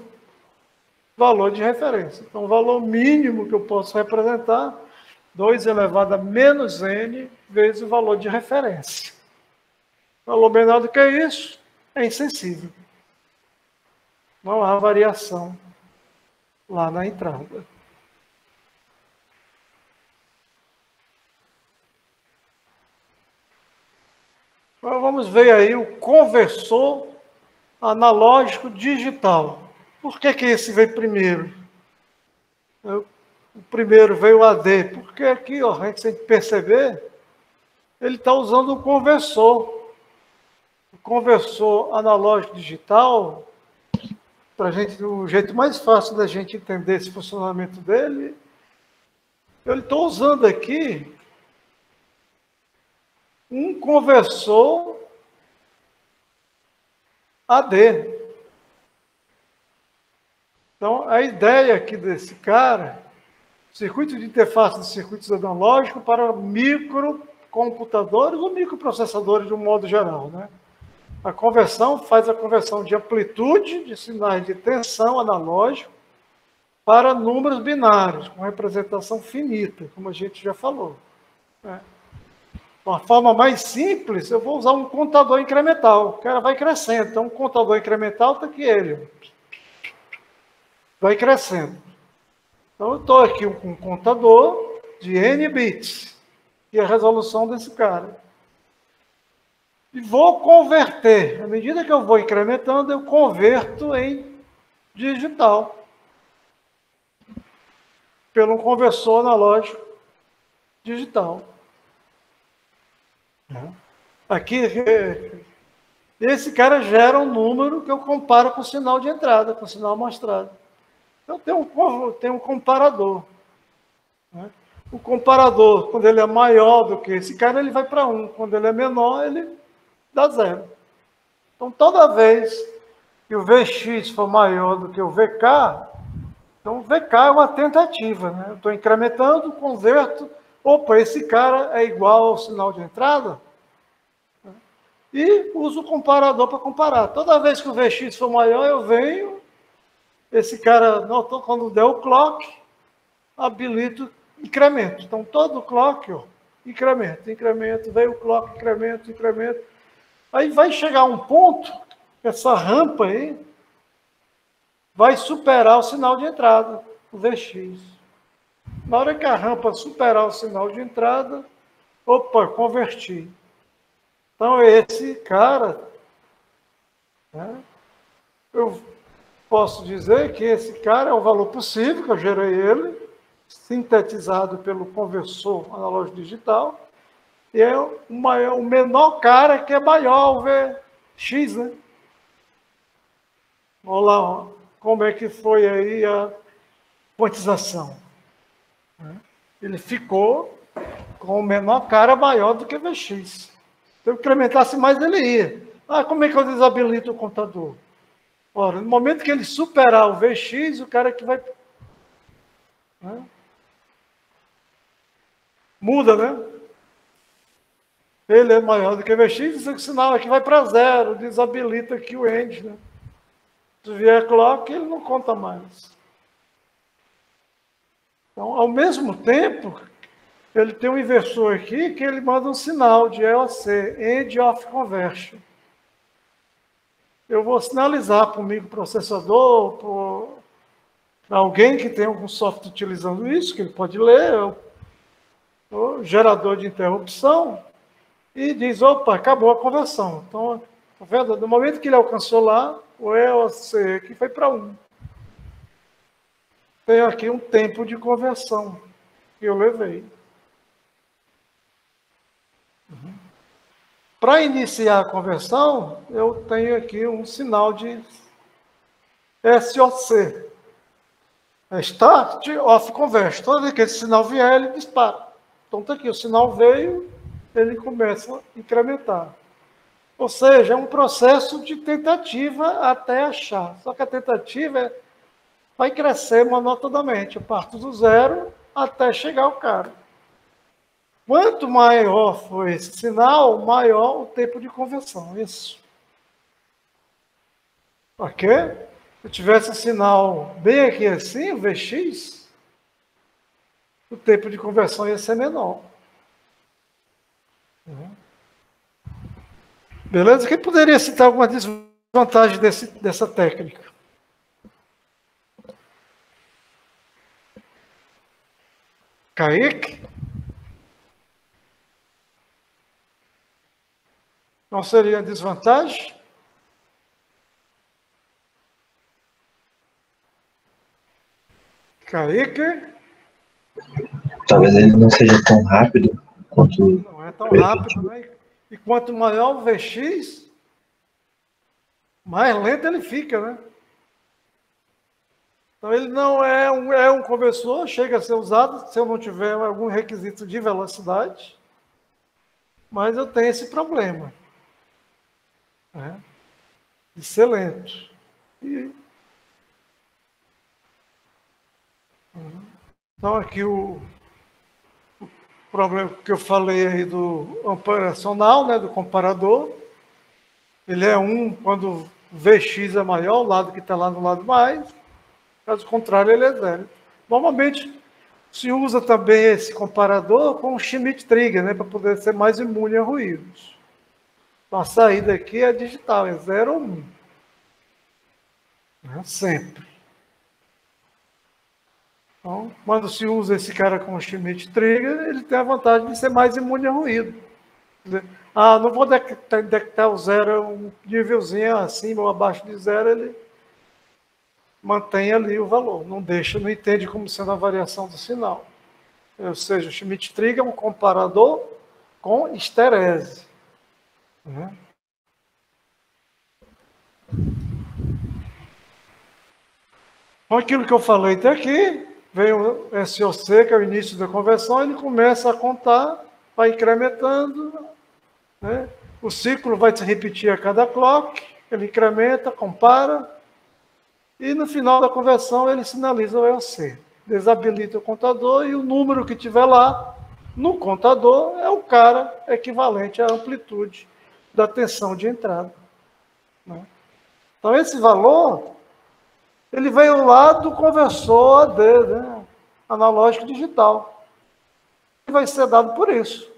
valor de referência. Então, o valor mínimo que eu posso representar, 2 elevado a menos N, vezes o valor de referência. O valor menor do que isso é insensível. Não há variação lá na entrada. Agora vamos ver aí o conversor analógico digital. Por que esse veio primeiro? O primeiro veio o AD, porque aqui, ó, a gente tem que perceber, ele está usando um conversor. O conversor analógico digital, para gente, o jeito mais fácil da gente entender esse funcionamento dele, eu estou usando aqui um conversor AD. Então, a ideia aqui desse cara, circuito de interface de circuitos analógicos para microcomputadores ou microprocessadores de um modo geral, né? A conversão faz a conversão de amplitude de sinais de tensão analógico para números binários, com representação finita, como a gente já falou, né? Uma forma mais simples, eu vou usar um contador incremental. O cara vai crescendo. Então, um contador incremental está aqui ele. Vai crescendo. Então, eu estou aqui com um contador de N bits, que é a resolução desse cara. E vou converter. À medida que eu vou incrementando, eu converto em digital. Pelo conversor analógico digital. Aqui, esse cara gera um número que eu comparo com o sinal de entrada, com o sinal amostrado. Então, tem um comparador, né? O comparador, quando ele é maior do que esse cara, ele vai para 1. Quando ele é menor, ele dá 0. Então, toda vez que o Vx for maior do que o Vk, então o Vk é uma tentativa, né? Eu estou incrementando, converto. Opa, esse cara é igual ao sinal de entrada? E uso o comparador para comparar. Toda vez que o Vx for maior, eu venho, esse cara, quando der o clock, habilito incremento. Então, todo clock, ó, incremento, veio o clock, incremento. Aí vai chegar um ponto, essa rampa aí, vai superar o sinal de entrada, o Vx. Na hora que a rampa superar o sinal de entrada, opa, converti. Então, esse cara, né, eu posso dizer que esse cara é o valor possível, que eu gerei ele, sintetizado pelo conversor analógico digital, e é o menor cara que é maior, o Vx, né? Vamos lá, ó, como é que foi aí a quantização. Ele ficou com o menor cara maior do que Vx. Se eu incrementasse mais, ele ia. Como é que eu desabilito o contador? Ora, no momento que ele superar o Vx, o cara que vai... né? Muda, né? Ele é maior do que Vx, esse sinal aqui vai para 0, desabilita aqui o end, né? Se vier clock, ele não conta mais. Então, ao mesmo tempo, ele tem um inversor aqui que ele manda um sinal de EOC, End of Conversion. Eu vou sinalizar para o microprocessador, para alguém que tem algum software utilizando isso, que ele pode ler, o gerador de interrupção, e diz, opa, acabou a conversão. Então, tá vendo? No momento que ele alcançou lá, o EOC aqui foi para 1. Tem aqui um tempo de conversão que eu levei. Para iniciar a conversão, eu tenho aqui um sinal de SOC. Start of Conversion. Toda vez que esse sinal vier, ele dispara. Então, está aqui, o sinal veio, ele começa a incrementar. Ou seja, é um processo de tentativa até achar. Só que a tentativa vai crescer monotônicamente. Eu parto do 0 até chegar ao cara. Quanto maior for esse sinal, maior o tempo de conversão. Isso. Ok? Se eu tivesse um sinal bem aqui assim, o Vx, o tempo de conversão ia ser menor. Beleza? Quem poderia citar alguma desvantagem dessa técnica? Kaique? Não seria desvantagem? Kaique? Talvez ele não seja tão rápido quanto... Não é tão rápido, né? E quanto maior o Vx, mais lento ele fica, né? Então ele não é um conversor, chega a ser usado se eu não tiver algum requisito de velocidade, mas eu tenho esse problema, né, de ser lento. E Então, aqui o problema que eu falei aí do operacional, né, do comparador, ele é 1 quando Vx é maior, o lado que está lá no lado mais, caso contrário, ele é 0. Normalmente, se usa também esse comparador com o Schmidt-Trigger, né, para poder ser mais imune a ruídos. Então, a saída aqui é digital, é 0 ou 1. Né, sempre. Então, quando se usa esse cara com o Schmidt-Trigger, ele tem a vantagem de ser mais imune a ruído. Não vou detectar o 0, um nívelzinho acima ou abaixo de 0, ele mantém ali o valor, não entende como sendo a variação do sinal. Ou seja, o Schmidt-Trigger é um comparador com esterese. Né? Com aquilo que eu falei até aqui, vem o SOC, que é o início da conversão, ele começa a contar, vai incrementando, né? O ciclo vai se repetir a cada clock, ele incrementa, compara, e no final da conversão ele sinaliza o EOC. Desabilita o contador e o número que tiver lá no contador é o cara equivalente à amplitude da tensão de entrada. Né? Então esse valor, ele veio lá do conversor AD, né? Analógico digital. E vai ser dado por isso.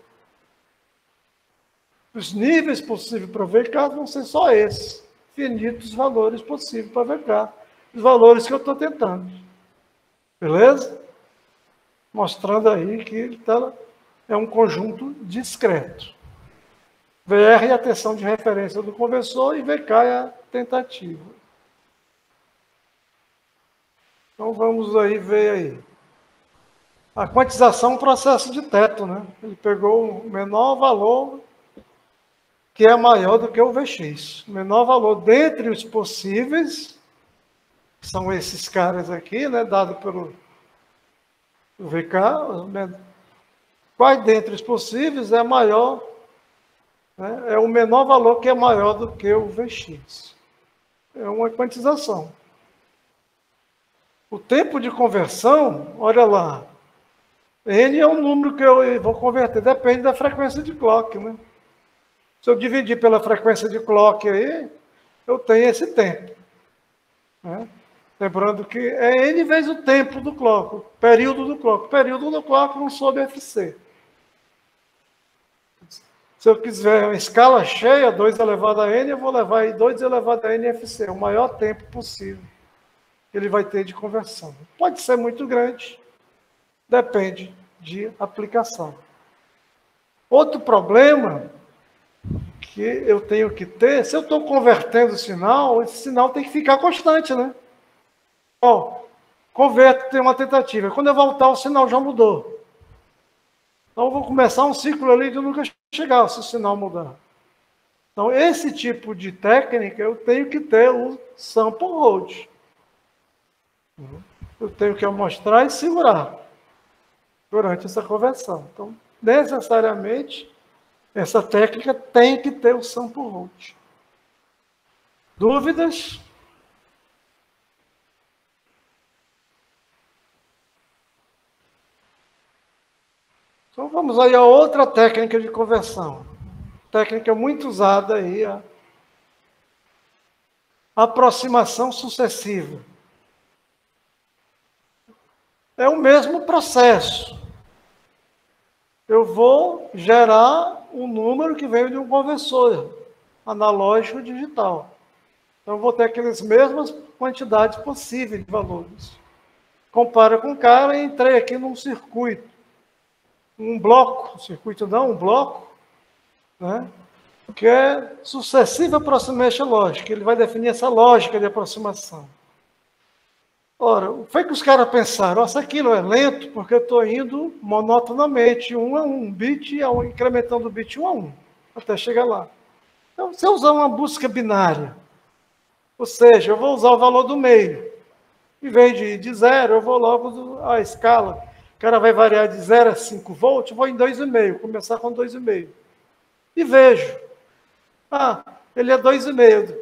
Os níveis possíveis para VK vão ser só esses. Finitos valores possíveis para VK. Os valores que eu estou tentando. Beleza? Mostrando aí que é um conjunto discreto. VR é a tensão de referência do conversor e VK é a tentativa. Então vamos aí ver aí. A quantização é um processo de teto, né? Ele pegou o menor valor que é maior do que o Vx. O menor valor dentre os possíveis, são esses caras aqui, né? Dado pelo VK. Quais dentre os possíveis é maior, né? É o menor valor que é maior do que o Vx. É uma quantização. O tempo de conversão, olha lá, N é um número que eu vou converter, depende da frequência de clock, né? Se eu dividir pela frequência de clock aí, eu tenho esse tempo. Né? Lembrando que é N vezes o tempo do clock, o período do clock. O período do clock não sob FC. Se eu quiser uma escala cheia, 2 elevado a N, eu vou levar aí 2 elevado a N FC, o maior tempo possível que ele vai ter de conversão. Pode ser muito grande, depende de aplicação. Outro problema que eu tenho que ter, se eu estou convertendo o sinal, esse sinal tem que ficar constante, né? Converto, tem uma tentativa. Quando eu voltar, o sinal já mudou. Então, eu vou começar um ciclo ali de nunca chegar se o sinal mudar. Então, esse tipo de técnica, eu tenho que ter o sample hold. Eu tenho que mostrar e segurar durante essa conversão. Então, necessariamente, essa técnica tem que ter o sample hold. Dúvidas? Então vamos aí a outra técnica de conversão. Técnica muito usada aí, a aproximação sucessiva. É o mesmo processo. Eu vou gerar um número que veio de um conversor analógico digital. Então, eu vou ter aquelas mesmas quantidades possíveis de valores. Compara com o cara e entrei aqui num circuito. Um bloco, circuito não, um bloco, né? Que é Successive Approximation Logic. Ele vai definir essa lógica de aproximação. Ora, o que foi que os caras pensaram? Nossa, aquilo é lento porque eu estou indo monotonamente, 1 a 1, bit a 1, incrementando o bit 1 a 1, até chegar lá. Então, se eu usar uma busca binária, ou seja, eu vou usar o valor do meio, em vez de 0, eu vou logo a escala. O cara vai variar de 0 a 5 volts, eu vou em 2,5, começar com 2,5. E vejo, ele é 2,5.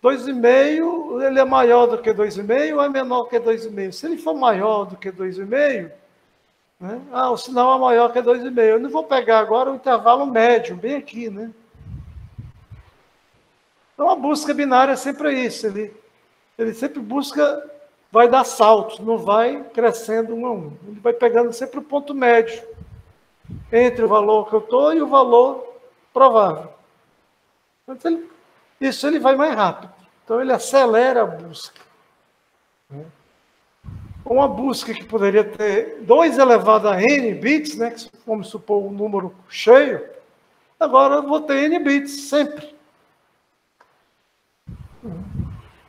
2,5 ele é maior do que 2,5 ou é menor que 2,5? Se ele for maior do que 2,5, né? O sinal é maior que 2,5. Eu não vou pegar agora o intervalo médio, bem aqui, né? Então, a busca binária é sempre isso. Ele sempre busca, vai dar saltos, não vai crescendo um a um. Ele vai pegando sempre o ponto médio entre o valor que eu estou e o valor provável. Então, isso ele vai mais rápido. Então, ele acelera a busca. Uma busca que poderia ter 2 elevado a n bits, né, que vamos supor um número cheio, agora eu vou ter n bits sempre.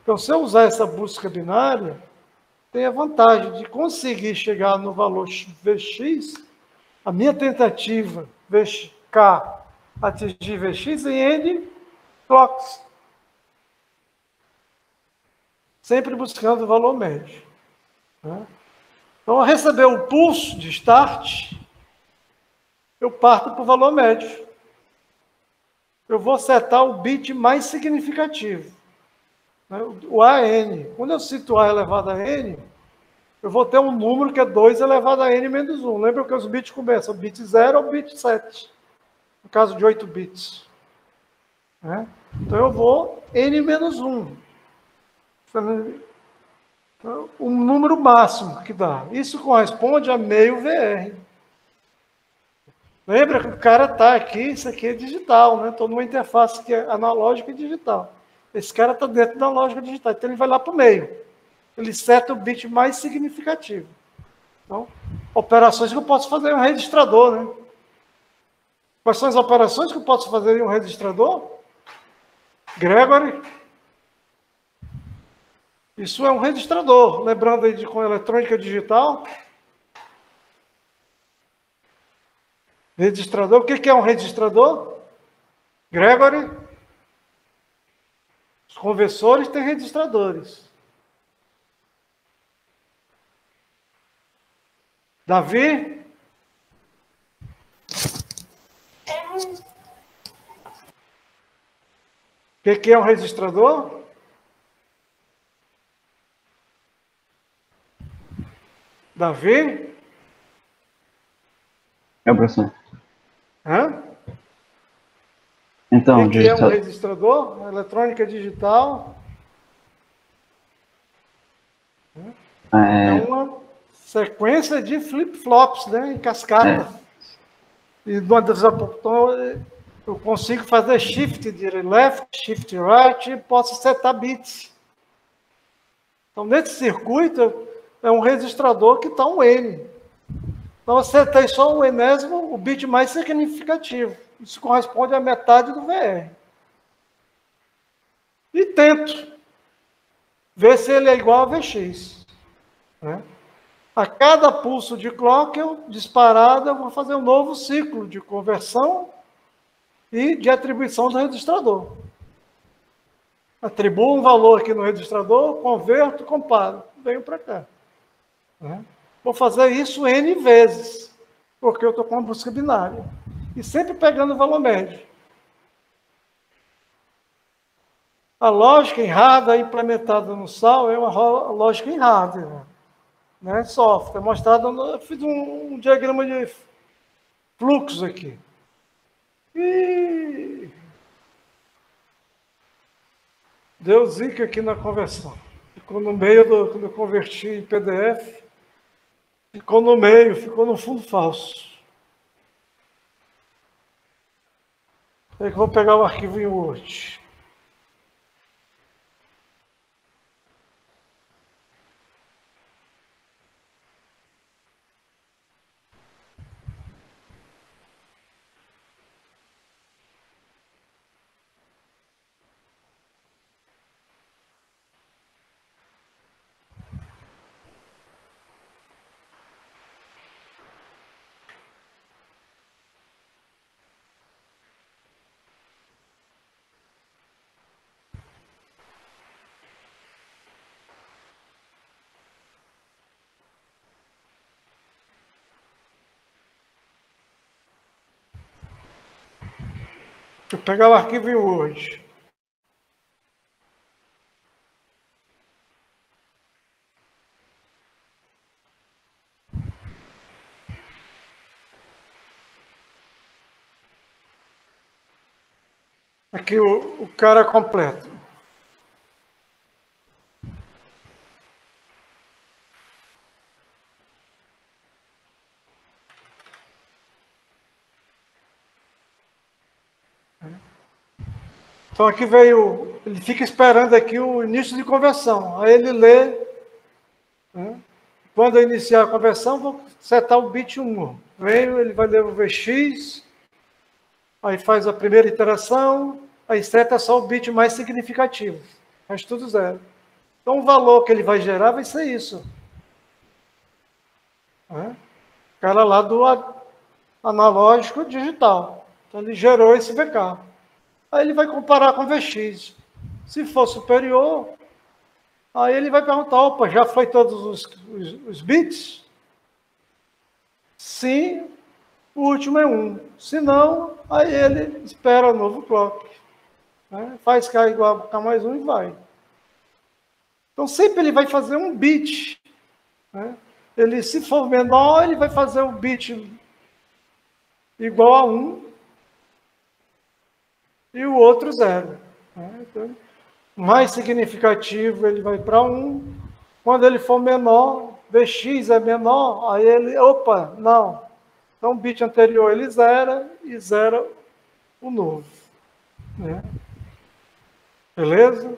Então, se eu usar essa busca binária, tem a vantagem de conseguir chegar no valor Vx, a minha tentativa Vk atingir Vx em n clocks. Sempre buscando o valor médio. Então, ao receber o pulso de start, eu parto para o valor médio. Eu vou setar o bit mais significativo, né? O AN. Quando eu cito A elevado a N, eu vou ter um número que é 2 elevado a N menos 1. Lembra que os bits começam bit 0 ou bit 7, no caso de 8 bits. Né? Então, eu vou N menos 1. O número máximo que dá. Isso corresponde a meio VR. Lembra que o cara está aqui, isso aqui é digital, né? Estou numa interface que é analógica e digital. Esse cara está dentro da lógica digital, então ele vai lá para o meio. Ele seta o bit mais significativo. Então, operações que eu posso fazer em um registrador, né? Quais são as operações que eu posso fazer em um registrador? Gregory. Isso é um registrador. Lembrando aí com eletrônica digital. Registrador. O que é um registrador? Gregory. Os conversores têm registradores. Davi? O que é um registrador? Davi? Professor. Hã? Então, O que é um registrador? Eletrônica digital. É uma sequência de flip-flops, né, em cascata. E então, eu consigo fazer shift de left, shift right, e posso setar bits. Então, nesse circuito, é um registrador que está um N. Então, eu setei só o enésimo, o bit mais significativo. Isso corresponde à metade do VR. E tento ver se ele é igual a Vx. Né? A cada pulso de clock, disparado, eu vou fazer um novo ciclo de conversão e de atribuição do registrador. Atribuo um valor aqui no registrador, converto, comparo. Venho para cá. Né? Vou fazer isso N vezes, porque eu estou com uma busca binária. E sempre pegando o valor médio. A lógica em hardware implementada no SAL é uma lógica em hardware. Né? Software. Eu fiz um diagrama de fluxo aqui. E deu zica aqui na conversão. Ficou no meio quando eu converti em PDF. Ficou no meio, ficou no fundo falso. É que eu vou pegar o arquivo em Word. Deixa eu pegar o arquivo em Word. Aqui o cara completo. Então aqui veio, ele fica esperando aqui o início de conversão. Aí ele lê, né? Quando eu iniciar a conversão, vou setar o bit 1. Veio, ele vai ler o VX, aí faz a primeira iteração, aí seta só o bit mais significativo. O resto tudo zero. Então o valor que ele vai gerar vai ser isso. Né? O cara lá do analógico digital. Então ele gerou esse VK. Aí ele vai comparar com o VX. Se for superior, aí ele vai perguntar, opa, já foi todos os bits? Sim, o último é 1. Se não, aí ele espera o novo clock. Né? Faz K igual a K mais 1 e vai. Então sempre ele vai fazer um bit. Né? Ele, se for menor, ele vai fazer o bit igual a 1 e o outro 0. Né? Então, mais significativo ele vai para 1. Quando ele for menor, Vx é menor, aí ele, opa, não. Então o bit anterior ele zera e zera o novo. Né? Beleza?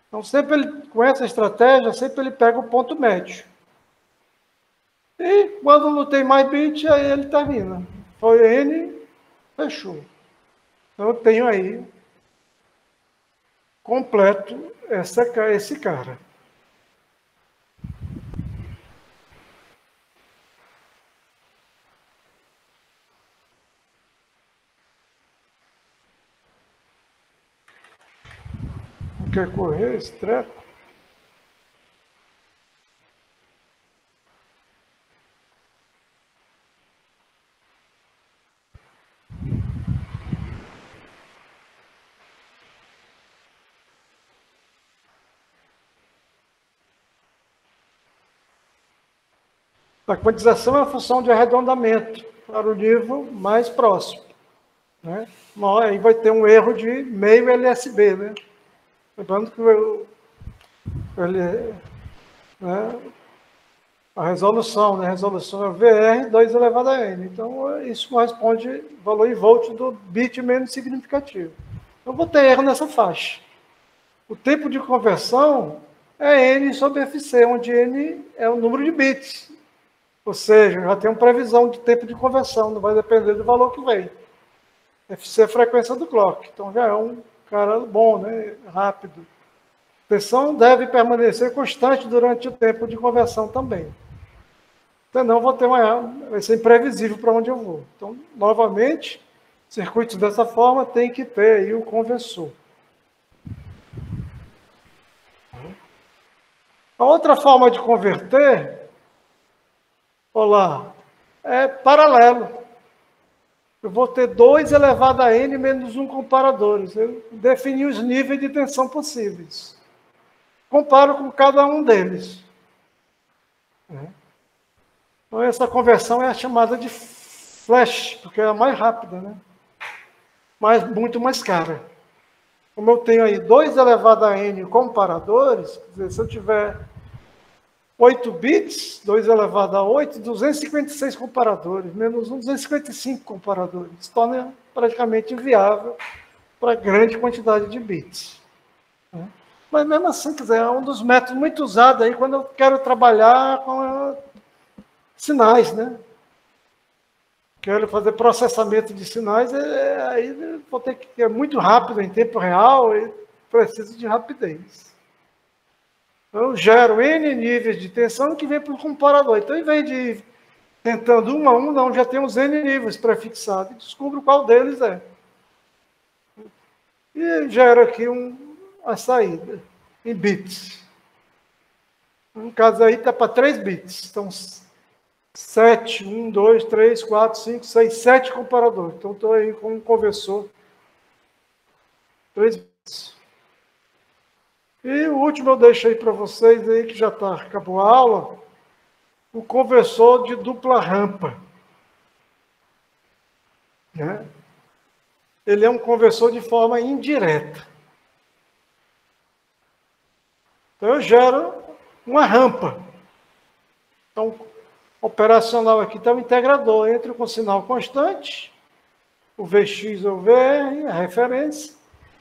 Então sempre ele, com essa estratégia, sempre ele pega o ponto médio. E quando não tem mais bit, aí ele termina. Foi N, fechou. Então eu tenho aí completo esse cara. Não quer correr esse treco? A quantização é a função de arredondamento para o nível mais próximo. Né? Aí vai ter um erro de meio LSB. Né? Lembrando que a resolução, né? A resolução é VR 2 elevado a N. Então, isso corresponde ao valor em volt do bit menos significativo. Eu vou ter erro nessa faixa. O tempo de conversão é N sobre FC, onde N é o número de bits. Ou seja, já tem uma previsão de tempo de conversão, não vai depender do valor que vem. FC é a frequência do clock, então já é um cara bom, né? Rápido. A tensão deve permanecer constante durante o tempo de conversão também. Senão vai ser imprevisível para onde eu vou. Então, novamente, circuitos dessa forma tem que ter aí o conversor. A outra forma de converter, é paralelo. Eu vou ter 2 elevado a N menos 1 comparadores. Eu defini os níveis de tensão possíveis. Comparo com cada um deles. Então, essa conversão é a chamada de flash, porque é a mais rápida, né? Mas muito mais cara. Como eu tenho aí 2 elevado a N comparadores, quer dizer, se eu tiver 8 bits, 2 elevado a 8, 256 comparadores, menos 1, 255 comparadores. Isso torna praticamente inviável para grande quantidade de bits. Mas mesmo assim, quer dizer, é um dos métodos muito usados aí quando eu quero trabalhar com sinais, né? Quero fazer processamento de sinais, aí vou ter que é muito rápido em tempo real e preciso de rapidez. Eu gero N níveis de tensão que vem para o comparador. Então, em vez de ir tentando um a um, não, já temos N níveis prefixados. E descubro qual deles é. E gero aqui a saída em bits. No caso aí está para 3 bits. Então, 7, 1, 2, 3, 4, 5, 6, 7 comparadores. Então, estou aí com um conversor 3 bits. E o último eu deixo aí para vocês, aí, que já acabou a aula, o conversor de dupla rampa. Né? ele é um conversor de forma indireta. Então, eu gero uma rampa. Então, operacional aqui está o integrador entre com sinal constante, o Vx ou VR, a referência,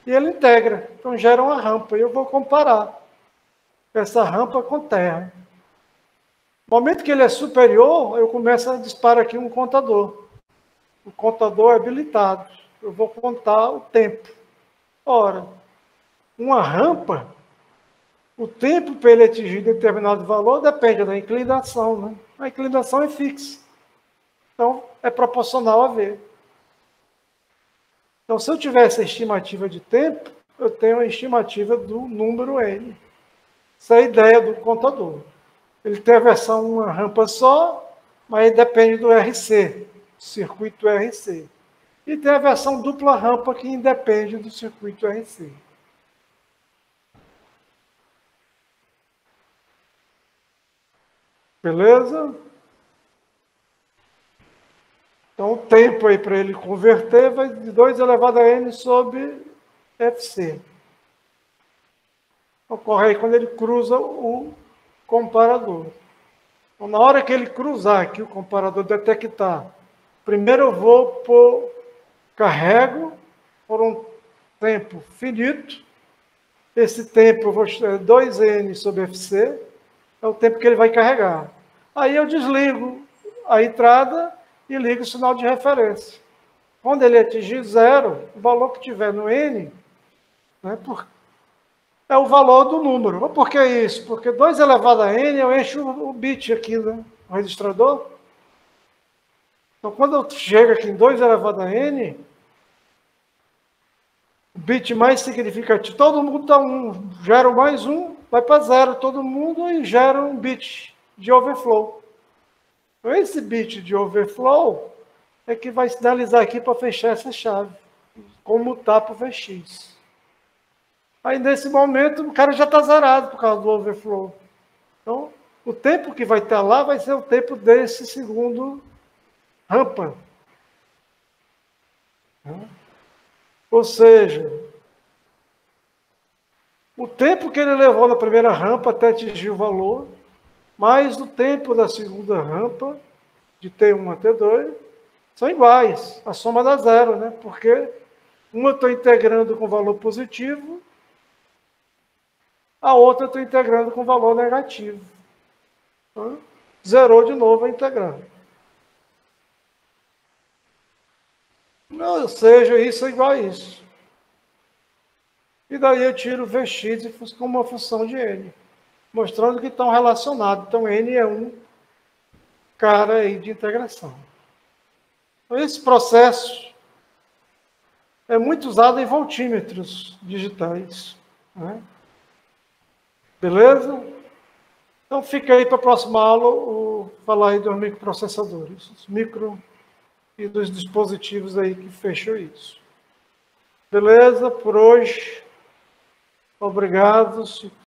e ele integra. Então, gera uma rampa. E eu vou comparar essa rampa com terra. No momento que ele é superior, eu começo a disparar aqui um contador. O contador é habilitado. Eu vou contar o tempo. Ora, uma rampa, o tempo para ele atingir determinado valor depende da inclinação, né? A inclinação é fixa. Então, é proporcional a V. Então, se eu tivesse a estimativa de tempo, eu tenho a estimativa do número N. Essa é a ideia do contador. Ele tem a versão uma rampa só, mas depende do RC, circuito RC. E tem a versão dupla rampa, que independe do circuito RC. Beleza? Então, o tempo aí para ele converter vai de 2 elevado a n sobre Fc. Ocorre aí quando ele cruza o comparador. Então, na hora que ele cruzar aqui, o comparador detectar, primeiro eu vou carrego por um tempo finito. Esse tempo eu vou 2n sobre Fc, é o tempo que ele vai carregar. Aí eu desligo a entrada e ligo o sinal de referência. Quando ele atingir zero, o valor que tiver no N, né, é o valor do número. Mas por que isso? Porque 2 elevado a N, eu encho o bit aqui, né, o registrador. Então, quando eu chego aqui em 2 elevado a N, o bit mais significativo, todo mundo dá 1, gera mais 1, vai para 0 todo mundo e gera um bit de overflow. Então, esse bit de overflow é que vai sinalizar aqui para fechar essa chave, comutar para o Vx. Aí, nesse momento, o cara já está zerado por causa do overflow. Então, o tempo que vai estar lá vai ser o tempo desse segundo rampa. Ou seja, o tempo que ele levou na primeira rampa até atingir o valor, mais o tempo da segunda rampa, de T1 a T2, são iguais. A soma dá zero, né? Porque uma eu estou integrando com valor positivo, a outra eu estou integrando com valor negativo. Então, zerou de novo a integrando. Ou seja, isso é igual a isso. E daí eu tiro o Vx como uma função de N, mostrando que estão relacionados. Então, N é um cara aí de integração. Então, esse processo é muito usado em voltímetros digitais, né? Beleza? Então, fica aí para a próxima aula falar aí dos microprocessadores, os micro e dos dispositivos aí que fecham isso. Beleza? Por hoje, obrigado.